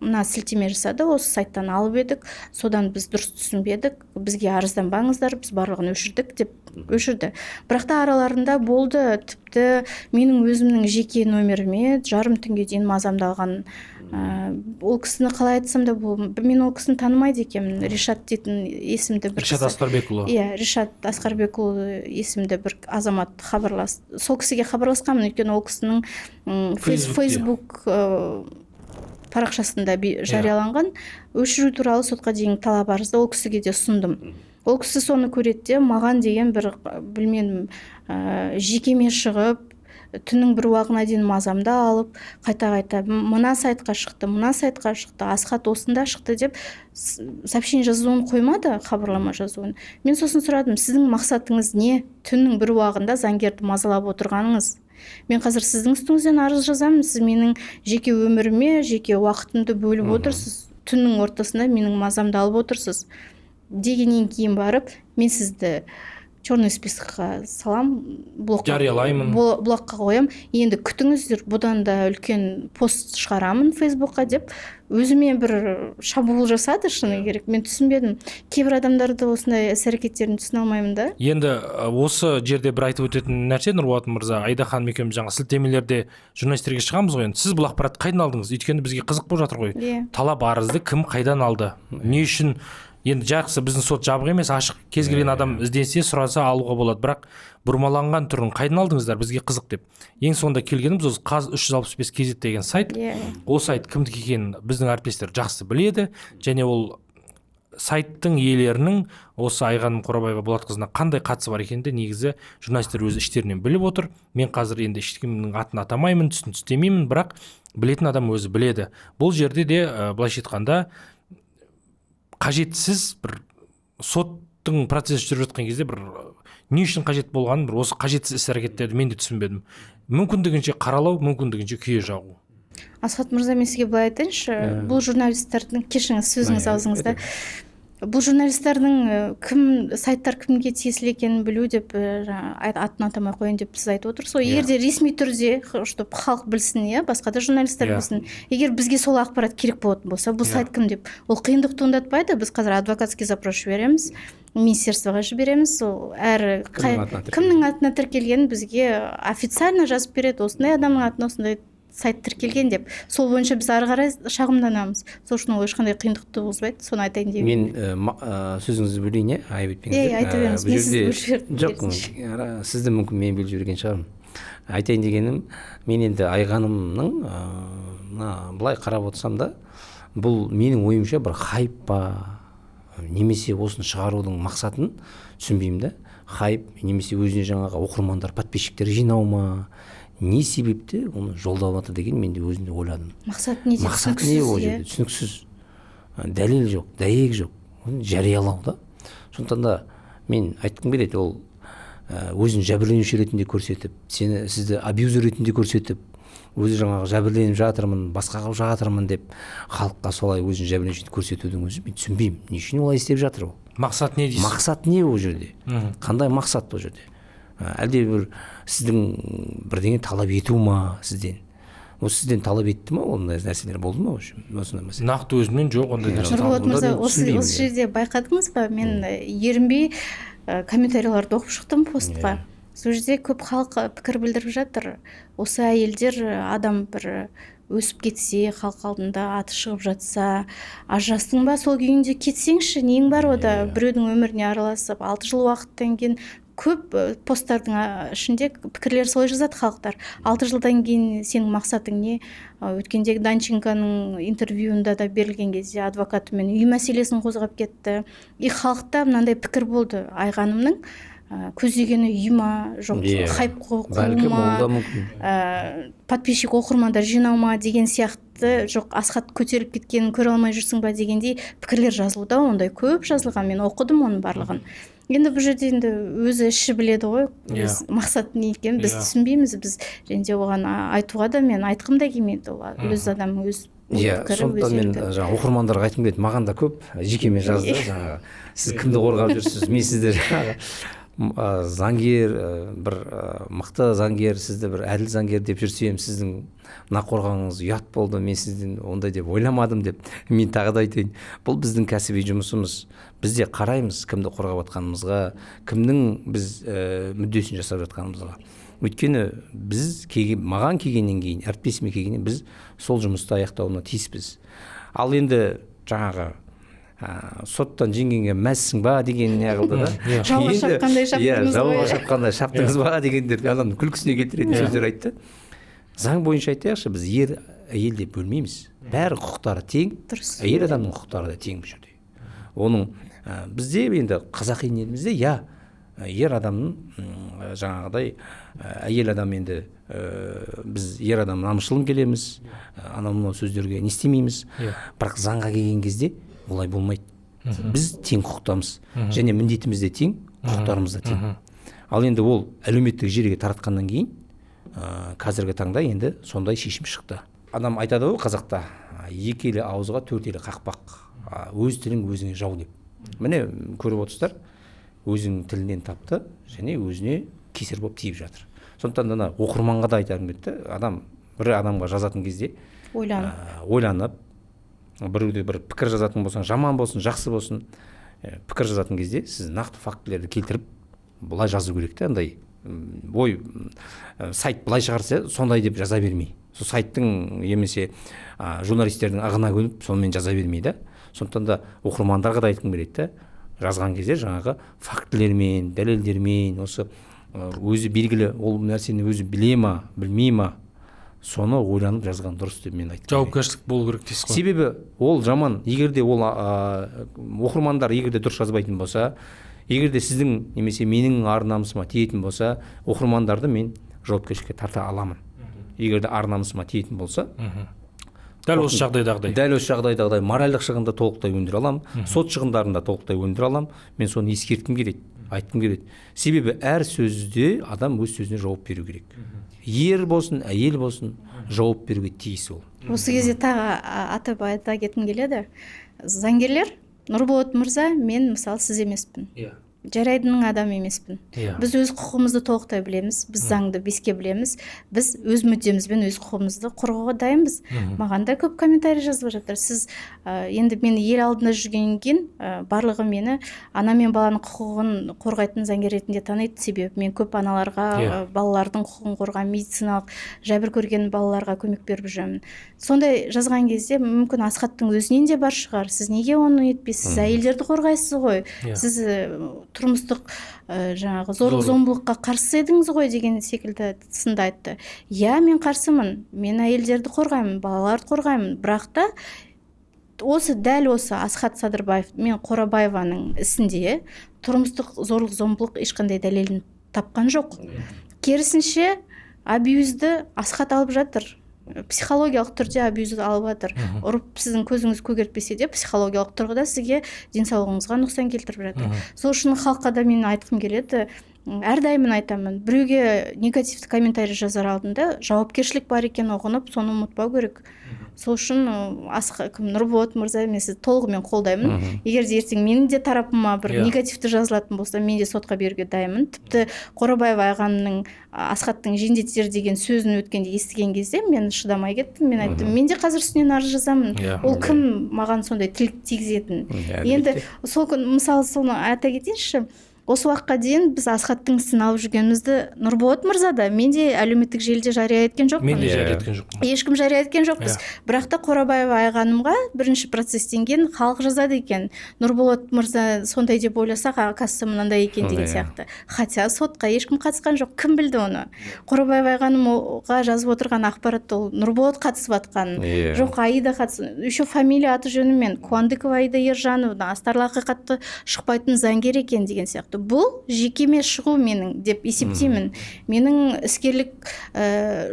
мына сілтеме жасады, осы сайттан алып едік, содан біз дұрыс түсінбедік. бізге арызданбаңыздар, біз барлығын өшірдік деп өшірді. Бірақ та араларында болды, тіпті менің өзімнің жеке нөміріме жарым түнге дейін мазамдалған. Ол кісіні қалай айтсам да мен ол кісіні танымайды екенмін. Ришат дейтін есімді бір Ришат Асқарбекұлы. Иә, Ришат Асқарбекұлы есімді бір азамат хабарласты. Сол кісіге хабарласқанмын, өйткені ол кісінің Facebook парақшасында жарияланған өшіру туралы сотқа дейін талап арызды ол кісіге де ұсындым. Ол кісі соны көреді де маған деген бір білмедім жекеме шығып түннің бір уағына дейін мазамды алып қайта мына сайтқа шықты, Асхат осында шықты деп сообщение жазуын қоймады, хабарлама жазуын. Мен сосын сұрадым, сіздің мақсатыңыз не? Түннің бір уағында заңгерді мазалап отырғаныңыз? Мен қазір сіздің үстіңізден арыз жазамын, сіз менің жеке өміріме, жеке уақытымды бөліп отырсыз, түннің ортасында менің мазамды алып отырсыз дегеннен кейін барып, мен сізді черный списокқа салам, жариялаймын, блокқа қоям. Енді күтіңіздер, бұдан да үлкен пост шығарамын Фейсбукқа деп өзіме бір шабуыл жасады, шыны керек. Мен түсінбедім. Кейбір адамдарды осындай іс-әрекеттерін түсіне алмаймын да. Енді осы жерде бір айтып өтетін нәрсе, Нұрболат мырза, Айда ханым екеуміз жаңа сілтемелерде журналистерге шығамыз ғой. Енді сіз бұл ақпаратты қайдан алдыңыз? Өйткені бізге қызық болып жатыр ғой. Талап арызды кім қайдан алды? Не үшін? Енді жақсы, біздің сот жабық емес, ашық. Кез келген адам ізденсе, сұраса алуға болады. Бірақ бұрмаланған түрін қайдан алдыңыздар? Бізге қызық деп. Ең соңында келгеніміз осы қаз365 kz деген сайт. Ол сайт кімдікі екенін біздің әріптестер жақсы біледі, және ол сайттың иелерінің осы Айғаным Қорабаева Болатқызына қандай қатысы бар екенін де негізі журналистер өзі іштерінен біліп отыр. Мен қазір енді ешкімнің атын атамаймын, түсін түстемеймін, бірақ білетін адам өзі біледі. Бұл жерде де былайша айтқанда қажетсіз бір соттың процесі жүріп жатқан кезде бір не үшін қажет болғанын, бір осы қажетсіз іс-әрекеттерді мен де түсінбедім. Мүмкіндігінше қаралау, мүмкіндігінше күйе жағу. Асхат мырза, мен сізге былай айтайыншы, бұл журналистердің, кешіріңіз сөзіңіз аузыңызда, бұл журналистердің сайттар кімге тиесілі екенін білу деп атын атамай қояйын деп сіз айтып отырсыз ғой. Егер де ресми түрде, чтобы халық білсін, басқа да журналистер білсін. Егер бізге сол ақпарат керек болатын болса, бұл сайт кім деп, ол қиындық туындатпайды. Біз қазір адвокатский запрос жібереміз, министерствоға жібереміз, әр кімнің атына тіркелгенін бізге официально жазып береді. Осындай адамның атына осындай сайт тіркелген деп, сол бойынша біз ары қарай шағымданамыз. Сол үшін ол ешқандай қиындық туғызбайды, соны айтайын деп. Мен сөзіңізді бөлейін, айып етпеңіздер. Айта беріңіз, мен сізді бөліп жібердім. Жоқ, сізді мүмкін мен бөліп жіберген шығармын. Айтайын дегенім, мен енді Айғанымның былай қарап отырсам да, бұл менің ойымша бір хайп па, немесе осыны шығарудың мақсатын түсінбеймін да. Хайп немесе өзіне жаңағы оқырмандар, подписчиктер жинау ма, не себепті оны жолдап жатыр деген мен де өзімде ойладым. Мақсат не? Мақсат не ол жерде? Түсініксіз. Дәлел жоқ, дәйек жоқ. Оны жариялау да. Сондықтан да мен айтқым келеді, ол өзін жәбірленуші ретінде көрсетіп, сізді абьюзер ретінде көрсетіп, өзі жаңағы жәбірленіп жатырмын, басқа қылып жатырмын деп халыққа солай өзін жәбірленуші көрсетудің өзі мен түсінбеймін. Не үшін олай істеп жатыр ол? Мақсат не дейсіз? Мақсат не ол жерде? Қандай мақсат ол жерде? Әлде бір сіздің бірдеңе талап ету ма сізден? Осы сізден талап етті ма, ондай нәрселер болды ма? Нақты өзімнен жоқ ондай нәрсе. Нұрболат мырза, осы жерде байқадыңыз ба? Мен ерінбей комментарийларды оқып шықтым постқа. Сол жерде көп халық пікір білдіріп жатыр. Осы әйелдер адам бір өсіп кетсе, халық алдында аты шығып жатса, ажырастың ба, сол күйінде кетсеңші, нең бар ода? Біреудің өміріне араласып, 6 жыл уақыттан кейін көп посттардың ішінде пікірлер солай жазады халықтар. 6 жылдан кейін сенің мақсатың не? Өткендегі Данченконың интервьюында да берілген кезде адвокатымен үй мәселесін қозғап кетті. Халықта мынандай пікір болды, Айғанымның көздегені үй ма, жоқ хайп қою ма, подписчик оқырмандар жинау ма деген сияқты, жоқ Асхат көтеріліп кеткенін көре алмай жүрсің ба дегендей пікірлер жазылуда, ондай көп жазылған. Мен оқыдым оның барлығын. Енді бұл жерде енді өзі іші біледі ғой, мақсат не екенін біз түсінбейміз. Біз және оған айтуға да мен айтқым да келмейді. Өз адамның өз пікірі. Сондықтан мен жаңағы оқырмандарға айтқым келеді. Маған да көп жекеме жазды. Жаңағы сіз кімді қорғап жүрсіз? Мен сізді жаңағы заңгер, бір мықты заңгер, сізді бір әділ заңгер деп жүрсем, сіздің мына қорғаныңыз ұят болды, мен сізден ондай деп ойламадым деп мен тағы да айтайын. Бұл біздің кәсіби жұмысымыз. Біз де қараймыз кімді қорғап жатқанымызға, кімнің біз мүддесін жасап жатқанымызға. Өйткені біз маған келгеннен кейін, әріптесіме келгеннен біз сол жұмысты аяқтауына тиіспіз. Ал енді жаңағы соттан жеңгенге мәзсің ба деген не қылды да. Жауға шапқандай шаптыңыз ғой. Жауға шапқандай шаптыңыз ба дегендер адамның күлкісіне келтіретін сөздер айтты. Заң бойынша айтайықшы, біз ер әйел деп бөлмейміз. Бәрі құқықтары тең. Әйел адамның құқықтары да тең бұл жерде. Оның бізде енді қазақи немізде ер адамның жаңағыдай әйел адам енді біз ер адам намысшылын келеміз, анау сөздерге не істемейміз. Бірақ заңға келген кезде олай болмайды. Біз тең құқықтамыз және міндетіміз де тең, құқықтарымыз да тең. Ал енді ол әлеуметтік желіге таратқаннан кейін қазіргі таңда енді сондай шешім шықты. Адам айтады ғой қазақта, екі елі ауызға төрт елі қақпақ, өз тілің өзіңе жау деп. Міне көріп отырсыздар, өзінің тілінен тапты және өзіне кесір болып тиіп жатыр. Сондықтан да оқырманға да айтарым келді, адам бір адамға жазатын кезде ойланып, біреуде бір пікір жазатын болсаң, жаман болсын, жақсы болсын, пікір жазатын кезде сіз нақты фактілерді келтіріп, бұлай жазу керек те, андай сайт бұлай шығарса, сондай деп жаза бермей. Сол сайттың емесе журналистердің ағына көніп, сонымен жаза бермейді. Сондықтан да оқырмандарға да айтқым келеді, жазған кезде жаңағы фактілермен, дәлелдермен, осы өзі белгілі, ол нәрсені өзі біле ма, білмей ма, соны ойланып жазған дұрыс деп мен айтқым келеді. Жауапкершілік болу керек дейсіз ғой. Себебі ол жаман, егерде ол оқырмандар егерде дұрыс жазбайтын болса, егерде сіздің немесе менің ар-намысыма тиетін болса, оқырмандарды мен жауапкершілікке тарта аламын. Егерде ар-намысыма тиетін болса, дәл осы жағдайдағыдай моральдық шығынды толықтай өндіре аламын, сот шығындарын да толықтай өндіре аламын. Мен соны ескерткім келеді, айтқым келеді. Себебі әр сөзде адам өз сөзіне жауап беру керек. Ер болсын, әйел болсын, жауап беруге тиіс ол. Осы кезде тағы атап айта кеткім келеді. Заңгерлер, Нұрболат мырза, мен мысалы сіз емеспін. Жарайдының адам емеспін. Біз өз құқығымызды толықтай білеміз, біз заңды беске білеміз, біз өз мүддемізбен өз құқығымызды қорғауға дайынбыз. Маған да көп комментарий жазып жатыр. Сіз енді мені ел алдында жүргеннен кейін барлығы мені ана мен баланың құқығын қорғайтын заңгер ретінде таниды. Себебі мен көп аналарға балалардың құқығын қорғап, медициналық жәбір көрген балаларға көмек беріп жүремін. Сондай жазған кезде мүмкін Асхаттың өзінен де бар шығар. Сіз неге оны етпейсіз? Әйелдерді қорғайсыз ғой. Сіз тұрмыстық жаңағы зорлық-зомбылыққа қарсы едіңіз ғой деген секілді сынды айтты. Мен қарсымын. Мен әйелдерді қорғаймын, балаларды қорғаймын. Бірақ та дәл осы Асхат Садырбаев мен Қорабаеваның ісінде тұрмыстық зорлық-зомбылық ешқандай дәлелін тапқан жоқ. Керісінше абьюзді Асхат алып жатыр. Психологиялық түрде абьюзді алып жатыр. Ұрып сіздің көзіңіз көгертпесе де психологиялық тұрғыда сізге денсаулығыңызға нұқсан келтіріп жатыр. Сол үшін халыққа да мен айтқым келеді, әрдайым айтамын, біреуге негативті комментарий жазар алдында жауапкершілік бар екенін ұғынып, соны ұмытпау керек. Сол үшін Нұрболат мырза, мен сізді толығымен қолдаймын. Егер де ертең менің де тарапыма бір негативті жазылатын болса, мен де сотқа беруге дайынмын. Тіпті Қорабаева ағамның Асхаттың жендеттер деген сөзін өткенде естіген кезде мен шыдамай кеттім. Мен айттым, мен де қазір үстінен арыз жазамын. Ол кім маған сондай тіл тигізетін? Енді сол күн мысалы соны айта кетейінші. Осы уақытқа дейін біз Асхаттың ісін алып жүргенімізді Нұрболат мырза да, мен де әлеуметтік желіде жария еткен жоқпын. Мен де жария еткен жоқпын. Ешкім жария еткен жоқпыз. Бірақ та Қорабаева айғанымға бірінші процесстен кейін халық жазады екен. Нұрболат мырза сондай деп ойласақ, кассасы мынандай екен деген сияқты. Хотя сотқа ешкім қатысқан жоқ. Кім білді оны? Қорабаева айғанымға жазып отырған ақпаратты ол Нұрболат қатысып атқан. Жоқ, Аида қатысып. Еще фамилия аты жөнімен Қуандыкова Аида Ержановна, астарлы ақиқатты шықпайтын заңгер екен деген сияқты. Бұл жекеме шығу менің деп есептеймін. Менің іскерлік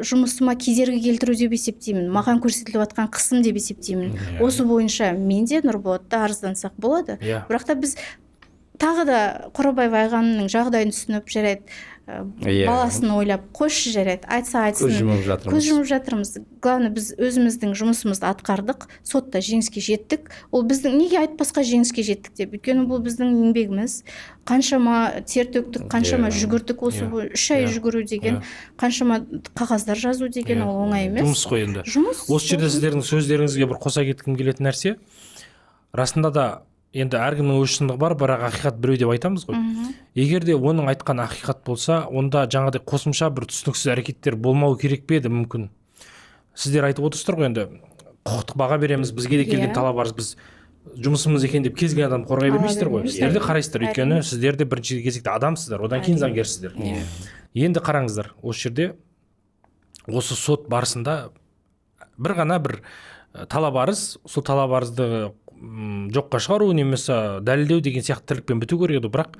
жұмысыма кедергі келтіру деп есептеймін. Маған көрсетіліп жатқан қысым деп есептеймін. Осы бойынша мен де Нұрболатты арыздансақ болады. Бірақ та біз тағы да Қорабаева айғанымның жағдайын түсініп, жарайды, баласын ойлап қойшы жарайды айтса айтсын, көз жұмып жатырмыз. Главное, біз өзіміздің жұмысымызды атқардық, сотта жеңіске жеттік. Ол біздің неге айтпасқа жеңіске жеттік деп, өйткені бұл біздің еңбегіміз. Қаншама тер төктік, қаншама жүгірдік, осы 3 ай жүгіру деген, қаншама қағаздар жазу деген ол оңай емес. Жұмыс қой енді. Жұмыс. Осы жерде сіздердің сөздеріңізге бір қоса кеткім келетін нәрсе, расында да енді әркімнің өз шындығы бар, бірақ ақиқат біреу деп айтамыз ғой. Егер де оның айтқан ақиқат болса, онда жаңағыдай қосымша бір түсініксіз әрекеттер болмау керек пе еді мүмкін. Сіздер айтып отырсыздар ғой, енді құқықтық баға береміз, бізге де келген талап бар, біз жұмысымыз екен деп кез келген адам қорғай бермейсіздер ғой. Сіздер де қарайсыздар, өйткені сіздер де бірінші кезекте адамсыздар, одан кейін заңгерсіздер. Енді қараңыздар, осы жерде осы сот барысында бір ғана бір талап арыз, сол талап арызды жоққа шығару немесе дәлелдеу деген сияқты тірлікпен біту керек еді, бірақ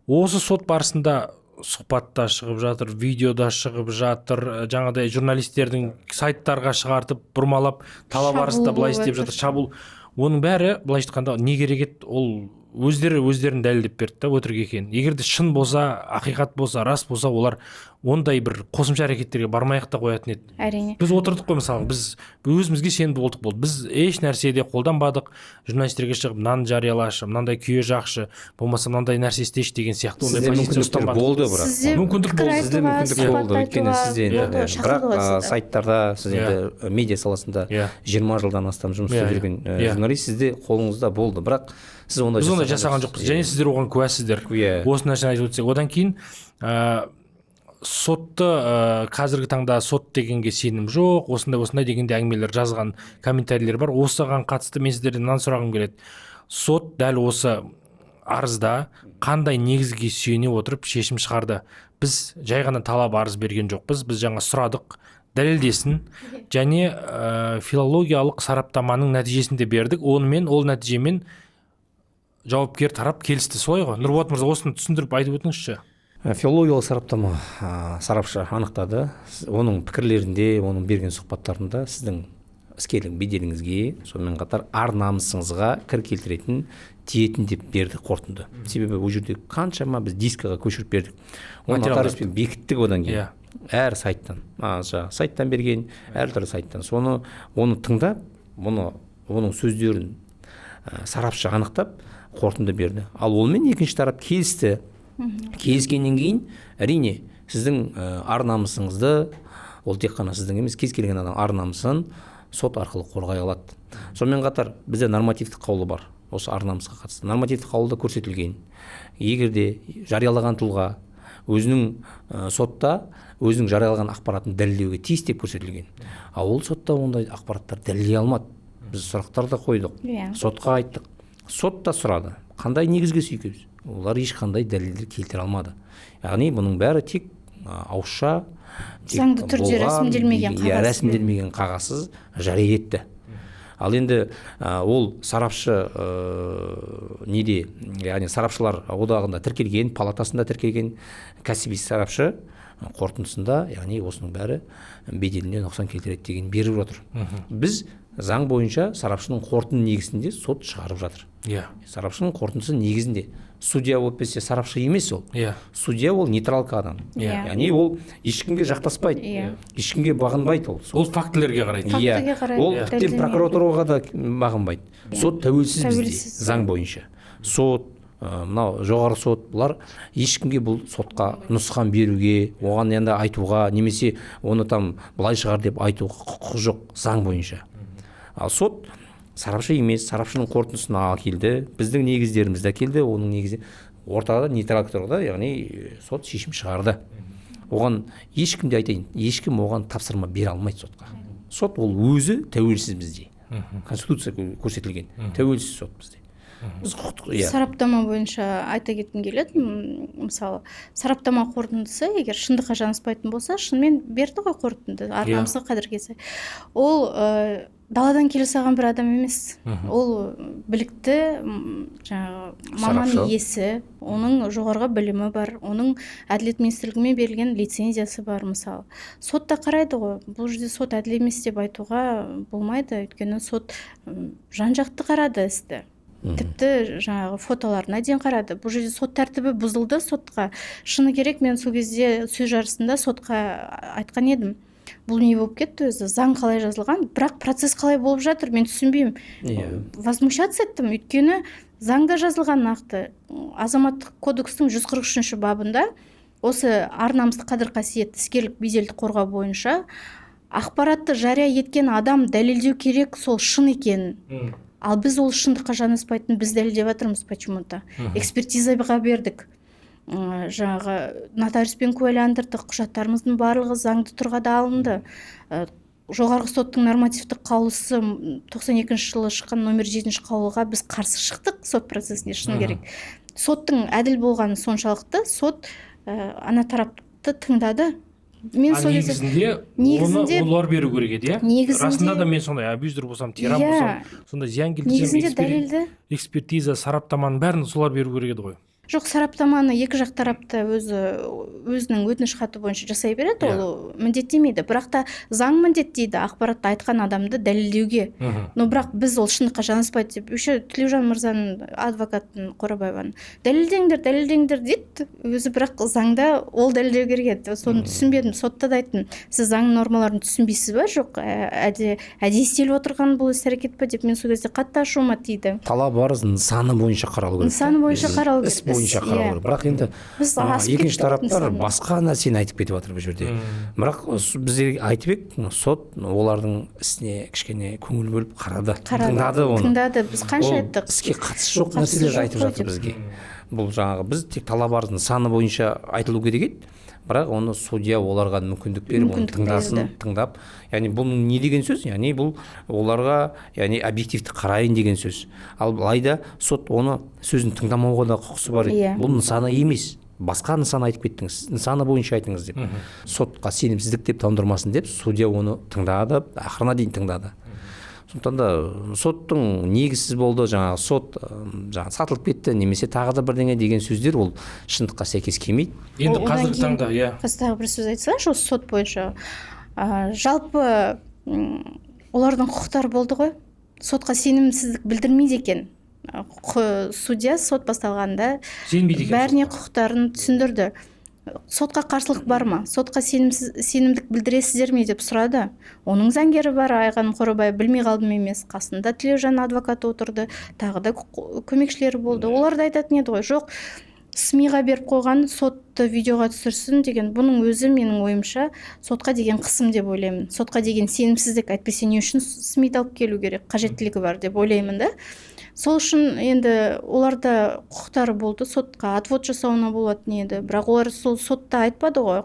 осы сот барысында сұхбатта шығып жатыр, видеода шығып жатыр, жаңағыдай журналистердің сайттарға шығартып бұрмалап талап арызда былай істеп жатыр, шабуыл. Оның бәрі былайша айтқанда не керек еді, ол өздерін дәлелдеп берді да өтірік екенін. Егер де шын болса, ақиқат болса, рас болса, олар ондай бір қосымша әрекеттерге бармай-ақ та қоятын еді. Әрине. Біз отырдық қой, мысалы, біз өзімізге сенімді болдық болды. Біз еш нәрседе қолданбадық. Журналистерге шығып, мынаны жариялашы, мынандай күйе жақшы, болмаса мынандай нәрсе істеші деген сияқты ондай позиция ұстанбадық. Болды, бірақ мүмкіндік болды. Сізде мүмкіндік болды, өйткені сізде бірақ сайттарда, сіз енді медиа саласында 20 жылдан астам жұмыс істеп жүрген журналист, сізде қолыңызда болды, бірақ сіз ондай жасаған жоқпыз. Және сіздер оған куәсіздер. Осы нәрсені айтып өтсек, одан кейін сотты қазіргі таңда сот дегенге сенім жоқ, осындай дегенде әңгімелер жазған комментарийлер бар. Осыған қатысты мен сіздерден мынаны сұрағым келеді. Сот дәл осы арызда қандай негізге сүйене отырып шешім шығарды? Біз жай ғана талап арыз берген жоқпыз. Біз жаңа сұрадық, дәлелдесін, және филологиялық сараптаманың нәтижесін де бердік. Онымен, ол нәтижемен жауапкер тарап келісті, солай ғой? Нұрболат мырза, осыны түсіндіріп айтып өтіңізші. Филологиялық сараптама сарапшы анықтады. Оның пікірлерінде, оның берген сұхбаттарында сіздің іскерлік беделіңізге, сонымен қатар ар намысыңызға кір келтіретін, тиетін деп берді қорытынды. Себебі ол жерде қаншама біз дискаға көшіріп бердік. Оны нотариуспен бекіттік одан кейін. Әр сайттан, сайттан берген, әртүрлі сайттан. Оны тыңдап, оның сөздерін сарапшы анықтап қорытынды берді. Ал онымен екінші тарап келісті. Келіскеннен кейін әрине сіздің ар намысыңызды, ол тек қана сіздің емес, кез келген адам ар намысын сот арқылы қорғай алады. Сонымен қатар бізде нормативтік қаулы бар. Осы ар намысқа қатысты нормативтік қаулыда көрсетілген. Егер де жариялаған тұлға өзінің сотта өзінің жариялаған ақпаратын дәлелдеуге тиіс деп көрсетілген. Ал ол сотта ондай ақпараттар дәлелдей алмады. Біз сұрақтар да қойдық, сотқа айттық. Сот та сұрады, қандай негізге сүйенеміз? Олар ешқандай дәлелдер келтіре алмады. Яғни бұның бәрі тек ауызша, заңды түрде рәсімделмеген қағазсыз жария етті. Ал енді ол сарапшы неде, яғни сарапшылар одағында тіркелген, палатасында тіркелген кәсіби сарапшы қорытындысында, яғни осының бәрі беделіне нұқсан келтіреді деген беріп отыр. Біз заң бойынша сарапшының қорытынды негізінде сот шығарып жатыр. Сарапшының қорытындысы негізінде судья болып берсе сарапшы емес ол. Судья ол нейтралка адам. Яғни ол ешкімге жақтаспайды, ешкімге бағынбайды ол. Ол фактілерге қарайды. Ол тіптен прокуратураға да бағынбайды. Сот тәуелсіз бізде заң бойынша. Сот, мынау жоғары сот, бұлар ешкімге бұл сотқа нұсқан беруге, оған енді айтуға, немесе оны там былай шығар деп айтуға құқығы жоқ заң бойынша. Ал сот сарапшы емес, сарапшының қорытындысына келді, біздің негіздерімізді келді, оның негізі ортада нейтралдық тұрғыда, яғни сот шешім шығарды. Оған ешкім де айтайын, ешкім оған тапсырма бере алмайды сотқа. Сот ол өзі тәуелсіз бізде. Конституция көрсетілген тәуелсіз сот бізде. Сараптама бойынша айта кеткім келеді, мысалы сараптама қорытындысы егер шындыққа жанаспайтын болса, шынымен берді ғой қорытынды, ар намысқа қадір кетсе. Ол даладан келе салған бір адам емес. Ол білікті маман иесі, оның жоғарғы білімі бар, оның әділет министрлігімен берілген лицензиясы бар. Мысалы сотта қарайды ғой, бұл жерде сот әділ емес деп айтуға болмайды, өйткені сот жан-жақты қарады істі. тіпті жаңағы фотоларына дейін қарады. Бұл жерде сот тәртібі бұзылды сотқа. Шыны керек, мен сол кезде сөз жарысында сотқа айтқан едім. Бұл не болып кетті өзі, заң қалай жазылған, бірақ процесс қалай болып жатыр, мен түсінбеймін. Возмущаться еттім, өйткені заңда жазылған нақты. Азаматтық кодекстің 143 бабында осы ар-намысты қадір-қасиет іскерлік беделді қорғау бойынша ақпаратты жария еткен адам дәлелдеу керек сол шын екенін. Ал біз ол шындыққа жанаспайтын біз дәлелдеп жатырмыз почему-то. Экспертизаға бердік. Жаңағы нотариуспен куәландырдық, құжаттарымыздың барлығы заңды тұрғыда алынды. Жоғарғы соттың нормативтік қаулысы 92 жылы шыққан номер 7 қаулыға біз қарсы шықтық сот процесіне, шыны керек. Соттың әділ болғаны соншалықты, сот ана тарапты тыңдады. Негізінде олар беру керек еді, расында да мен сондай абьюзер болсам, тиран болсам, сондай зиян келтірсем, экспертиза, сараптаманың бәрін солар беру керек еді ғой. Жоқ, сараптаманы екі жақ тарапты өзінің өтініш хаты бойынша жасай береді, ол міндеттемейді. Бірақ та заң міндеттейді ақпаратты айтқан адамды дәлелдеуге. Но бірақ біз ол шындыққа жанаспайды деп, еще Тілеужан мырзаның адвокатын Қорабаеваның дәлелдеңдер дейді. Өзі бірақ заңда ол дәлелдеу керек еді. Соны түсінбедім. Сотта да айттым, сіз заң нормаларын түсінбейсіз ба? Жоқ, әдейі істеліп отырған бұл іс-әрекет па деп, мен сол кезде қатты ашуыма тиді. Талап арыз нысаны бойынша қаралу керек. Нысаны бойынша қаралу керек. Бірақ енді екінші тараптар басқа нәрсені айтып кетіп жатыр бұл жерде. Бірақ біздер айтып едік, сот олардың ісіне кішкене көңіл бөліп қарады, тыңдады оны. Біз қанша айттық? Іске қатысы жоқ нәрселер айтып жатыр бізге. Бұл жаңағы біз тек талап арыздың саны бойынша айтылу керек еді. Бірақ оны судья оларға мүмкіндік беріп, оны тыңдасын, тыңдап, яғни бұл не деген сөз? Яғни бұл оларға, яғни объективті қарайын деген сөз. Ал алайда сот оны сөзін тыңдамауға да құқысы бар еді. Бұл нысаны емес, басқа нысаны айтып кеттіңіз, нысаны бойынша айтыңыз деп. Сотқа сенімсіздік деп тауындырмасын деп, судья оны тыңдады, ақырына дейін тыңдады. Сондықтан да соттың негізсіз болды, жаңағы сот сатылып кетті, немесе тағы да бірдеңе деген сөздер ол шындыққа сәйкес келмейді. Енді қазіргі таңда, тағы бір сөз айтсаңшы осы сот бойынша. Жалпы олардың құқықтары болды ғой. Сотқа сенімсіздік білдірмейді екен. Судья сот басталғанда бәріне құқықтарын түсіндірді. Сотқа қарсылық бар ма? Сотқа сенімдік білдіресіздер ме деп сұрады. Оның заңгері бар, Айған Қорабаев, білмей қалдым емес. Қасында Тілеужан адвокаты отырды, тағы да көмекшілері болды. Олар да айтатын еді ғой, жоқ, СМИ-ға беріп қойған, сотты видеоға түсірсін деген. Бұның өзі менің ойымша сотқа деген қысым деп ойлаймын. Сотқа деген сенімсіздік, әйтпесе не үшін СМИ-ді алып келу керек, қажеттілігі бар деп ойлаймын да. Сол үшін енді оларда құқықтары болды, сотқа отвод жасауына болатын еді. Бірақ олар сол сотта айтпады ғой.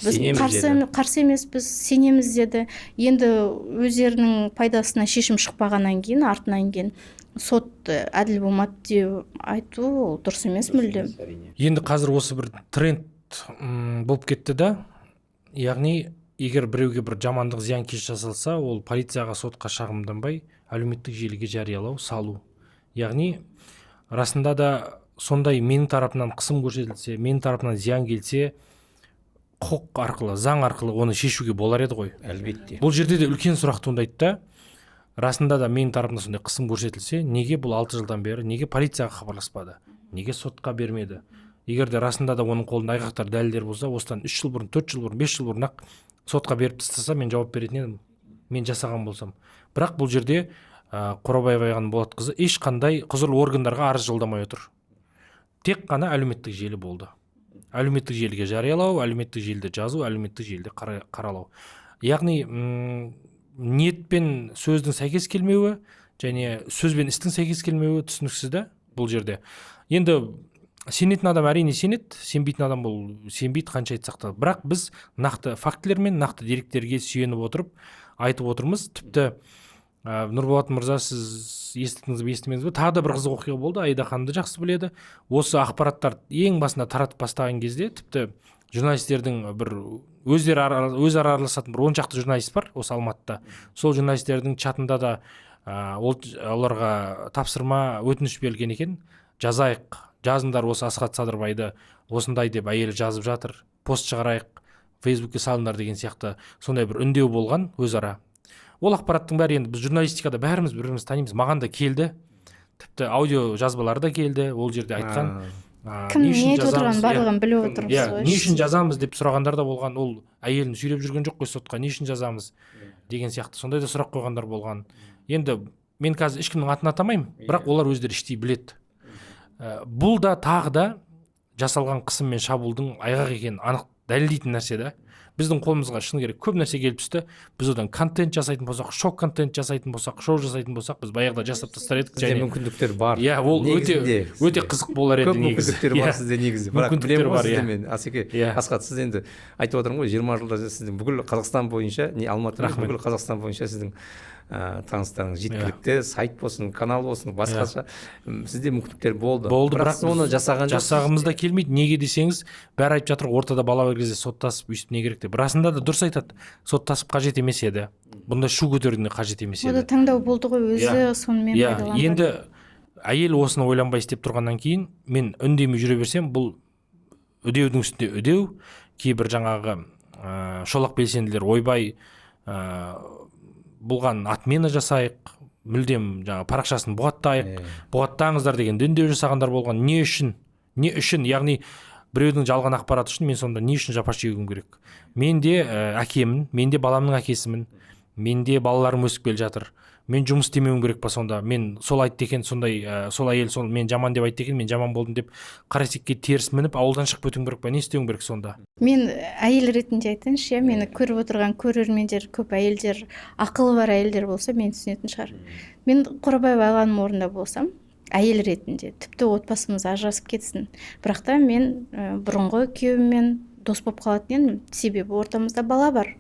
Біз қарсы емес, біз сенеміз деді. Енді өздерінің пайдасына шешім шықпағаннан кейін, артынан кейін сот әділ болмады деп айту ол дұрыс емес мүлдем. Енді қазір осы бір тренд болып кетті да, яғни егер біреуге бір жамандық зиянкес жасалса, ол полицияға, сотқа шағымданбай әлеуметтік желіге жариялау, салу. Яғни расында да сондай менің тарапынан қысым көрсетілсе, менің тарапынан зиян келсе, құқық арқылы, заң арқылы оны шешуге болар еді ғой. Әлбетте. Бұл жерде де үлкен сұрақ туындайды да, расында да менің тарапымнан сондай қысым көрсетілсе, неге бұл 6 жылдан бері, неге полицияға хабарласпады, неге сотқа бермеді? Егер де расында да оның қолында айғақтар, дәлелдер болса, осыдан 3 жыл бұрын, 4 жыл бұрын, 5 жыл бұрын ақ сотқа беріп тастаса, мен жауап беретін едім, мен жасаған болсам. Бірақ бұл жерде Қорабаева Айған Болатқызы ешқандай құзырлы органдарға арыз жолдамай отыр. Тек қана әлеуметтік желі болды. Әлеуметтік желіге жариялау, әлеуметтік желіде жазу, әлеуметтік желіде қаралау. Яғни ниет пен сөздің сәйкес келмеуі және сөз бен істің сәйкес келмеуі түсініксіз да бұл жерде. Енді сенетін адам әрине сенеді, сенбейтін адам бұл сенбейді, қанша айтсақ та. Бірақ біз нақты фактілер мен нақты деректерге сүйеніп отырып айтып отырмыз. Тіпті Нұрболат мырза, сіз естідіңіз бе, естімедіңіз бе? Тағы да бір қызық оқиға болды, Аида ханымды жақсы біледі. Осы ақпараттар ең басында таратып бастаған кезде, тіпті журналистердің бір өзара араласатын бір 10 шақты журналист бар осы Алматыда. Сол журналистердің чатында да оларға тапсырма, өтініш берілген екен. Жазайық, жазыңдар осы Асхат Садырбайды осындай деп әйелі жазып жатыр, пост шығарайық, Фейсбукке салыңдар деген сияқты сондай бір үндеу болған өзара. Ол ақпараттың бәрі енді біз журналистикада бәріміз бір-бірімізді танимыз, маған да келді. тіпті аудио жазбалары да келді, ол жерде айтқан кім не айтып отырғанын барлығын біліп отырмыз иә, ғой. не үшін жазамыз деп сұрағандар да болған. Ол әйелін сүйреп жүрген жоқ қой сотқа, не үшін жазамыз деген сияқты сондай да сұрақ қойғандар болған. Енді мен қазір ешкімнің атын атамаймын, бірақ олар өздері іштей біледі. Бұл да тағы да жасалған қысым мен шабуылдың айғақ екенін анық дәлелдейтін нәрсе да. Біздің қолымызға шыны керек көп нәрсе келіп түсті. Біз одан контент жасайтын болсақ, шок контент жасайтын болсақ, шоу жасайтын болсақ, біз баяғыда жасап тастар едік. Сізде мүмкіндіктер бар. Иә, ол өте қызық болар еді негізі. Көп мүмкіндіктер бар сізде негізі. Бірақ мүмкіндіктер бар, иә. Мен Асеке, Асхат, сіз енді айтып отырмын ғой, 20 жылда сіздің бүкіл Қазақстан бойынша, не Алматы, бүкіл Қазақстан бойынша сіздің таныстарыңыз жеткілікті, сайт болсын, канал болсын, басқаша сізде мүмкіндіктер болды. Бірақ оны жасағымызда келмейді. Неге десеңіз, бәрі айтып жатыр, ортада бала бар кезде соттасып өйстіп не керек деп. Расында да дұрыс айтады. Соттасып қажет емес еді. Бұнда шу көтерудің қажет емес еді. Ода таңдау болды ғой, өзі сонымен пайдаланды. Енді әйел осыны ойланбай істеп тұрғаннан кейін мен үндемей жүре берсем, бұл үдеудің үстінде үдеу, кейбір жаңағы шолақ белсенділер ойбай бұлған отмена жасайық, мүлдем жаңа парақшасын бұғаттаңыздар деген үндеу жасағандар болған. Не үшін? Яғни біреудің жалған ақпараты үшін мен сонда не үшін жапа шегуім керек? Мен де әкемін, мен де баламның әкесімін, мен де балаларым өсіп келе жатыр. Мен жұмыс істемеуім керек па сонда? Мен сол айтты екен, сондай сол әйел сол мен жаман деп айтты екен, мен жаман болдым деп қарасекке теріс мініп ауылдан шығып өтуім керек па? Не істеуім керек сонда? Мен әйел ретінде айтайыншы, мені көріп отырған көрермендер, көп әйелдер, ақылы бар әйелдер болса, мен түсінетін шығар. Мен Қорабаева ағаның орнында болсам, әйел ретінде тіпті отбасымыз ажырасып кетсін, бірақ та мен бұрынғы күйеуіммен дос болып қалатын едім, себебі ортамызда бала бар,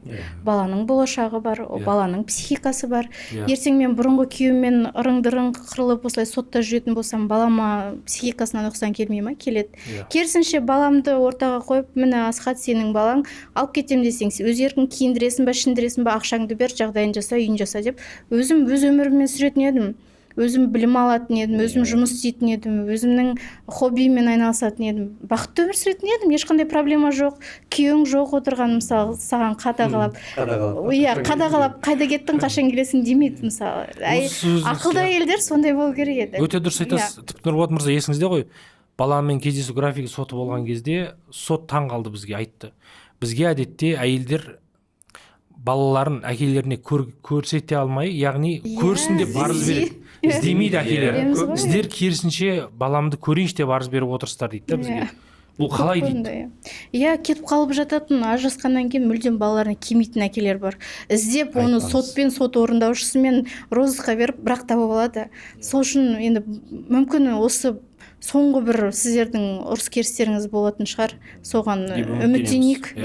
баланың болашағы бар, баланың психикасы бар. Ертең мен бұрынғы күйеуіммен ырың-дырың қырылып осылай сотта жүретін болсам, балама психикасына нұқсан келмей ма? Келеді. Керісінше баламды ортаға қойып, міне Асхат, сенің балаң, алып кетем десең, өз еркің киіндіресің ба, ішіндіресің ба, ақшаңды бер, жағдайын жаса, үйін жаса деп, өзім өз өміріммен сүретін едім. Өзім білім алатын едім, өзім жұмыс істейтін едім, өзімнің хоббиіммен айналысатын едім. Бақытты өмір сүретін едім, ешқандай проблема жоқ. Күйеуің жоқ отырған, мысалы, саған қадағалап, қадағалап, қайда кеттің, қашан келесің демейді, мысалы. Ақылды әйелдер сондай болу керек еді. Өте дұрыс айтасыз. Тіпті Нұрболат мырза, есіңізде ғой, баламен кездесу графигі соты болған кезде сот таң қалды, бізге айтты. Бізге әдетте әйелдер балаларын әкелеріне көрсете алмай, яғни көрсін деп арыз береді. Іздемейді әкелер. Сіздер керісінше баламды көрейінші деп арыз беріп отырсыздар дейді да бізге. Бұл қалай дейді? Иә, кетіп қалып жататын, ажырасқаннан кейін мүлдем балаларына келмейтін әкелер бар. Іздеп оны сотпен, сот орындаушысымен розысқа беріп, бірақ таба алады. Сол үшін енді мүмкін осы соңғы бір сіздердің ұрыс керістеріңіз болатын шығар, соған үміттенейік.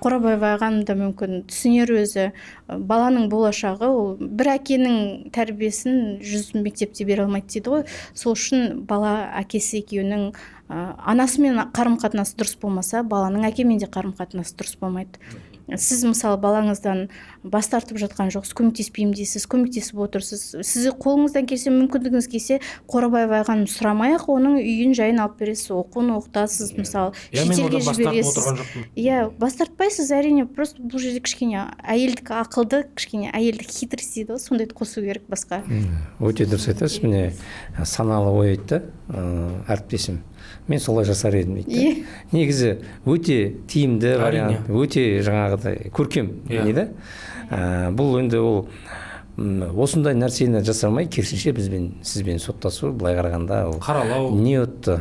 Қорабаева ағаның да мүмкін түсінер өзі, баланың болашағы, ол бір әкенің тәрбиесін 100 мектепте бере алмайды дейді ғой. Сол үшін бала әкесі екеуінің анасымен қарым-қатынасы дұрыс болмаса, баланың әкемен де қарым-қатынасы дұрыс болмайды. Сіз мысалы балаңыздан бас тартып жатқан жоқсыз, көмектеспеймін дейсіз, көмектесіп отырсыз. Сіз қолыңыздан келсе, мүмкіндігіңіз келсе, Қорабаева ағаны сұрамай-ақ оның үйін жайын алып бересіз, оқуын оқытасыз, мысалы, шетелге жібересіз. Иә, бас тартпайсыз, әрине, просто бұл жерде кішкене әйелдік ақылды, кішкене әйелдік хитрость дейді ғой, сондайды қосу керек басқа. Өте дұрыс айтасыз, міне саналы ой айтты әріптесім. Мен солай жасар едім дейді. Негізі өте тиімді вариант, өте жаңағыдай көркем дейді. Бұл енді ол осындай нәрсені жасамай, керісінше сізбен соттасу, былай қарағанда ол қаралау, не өтті,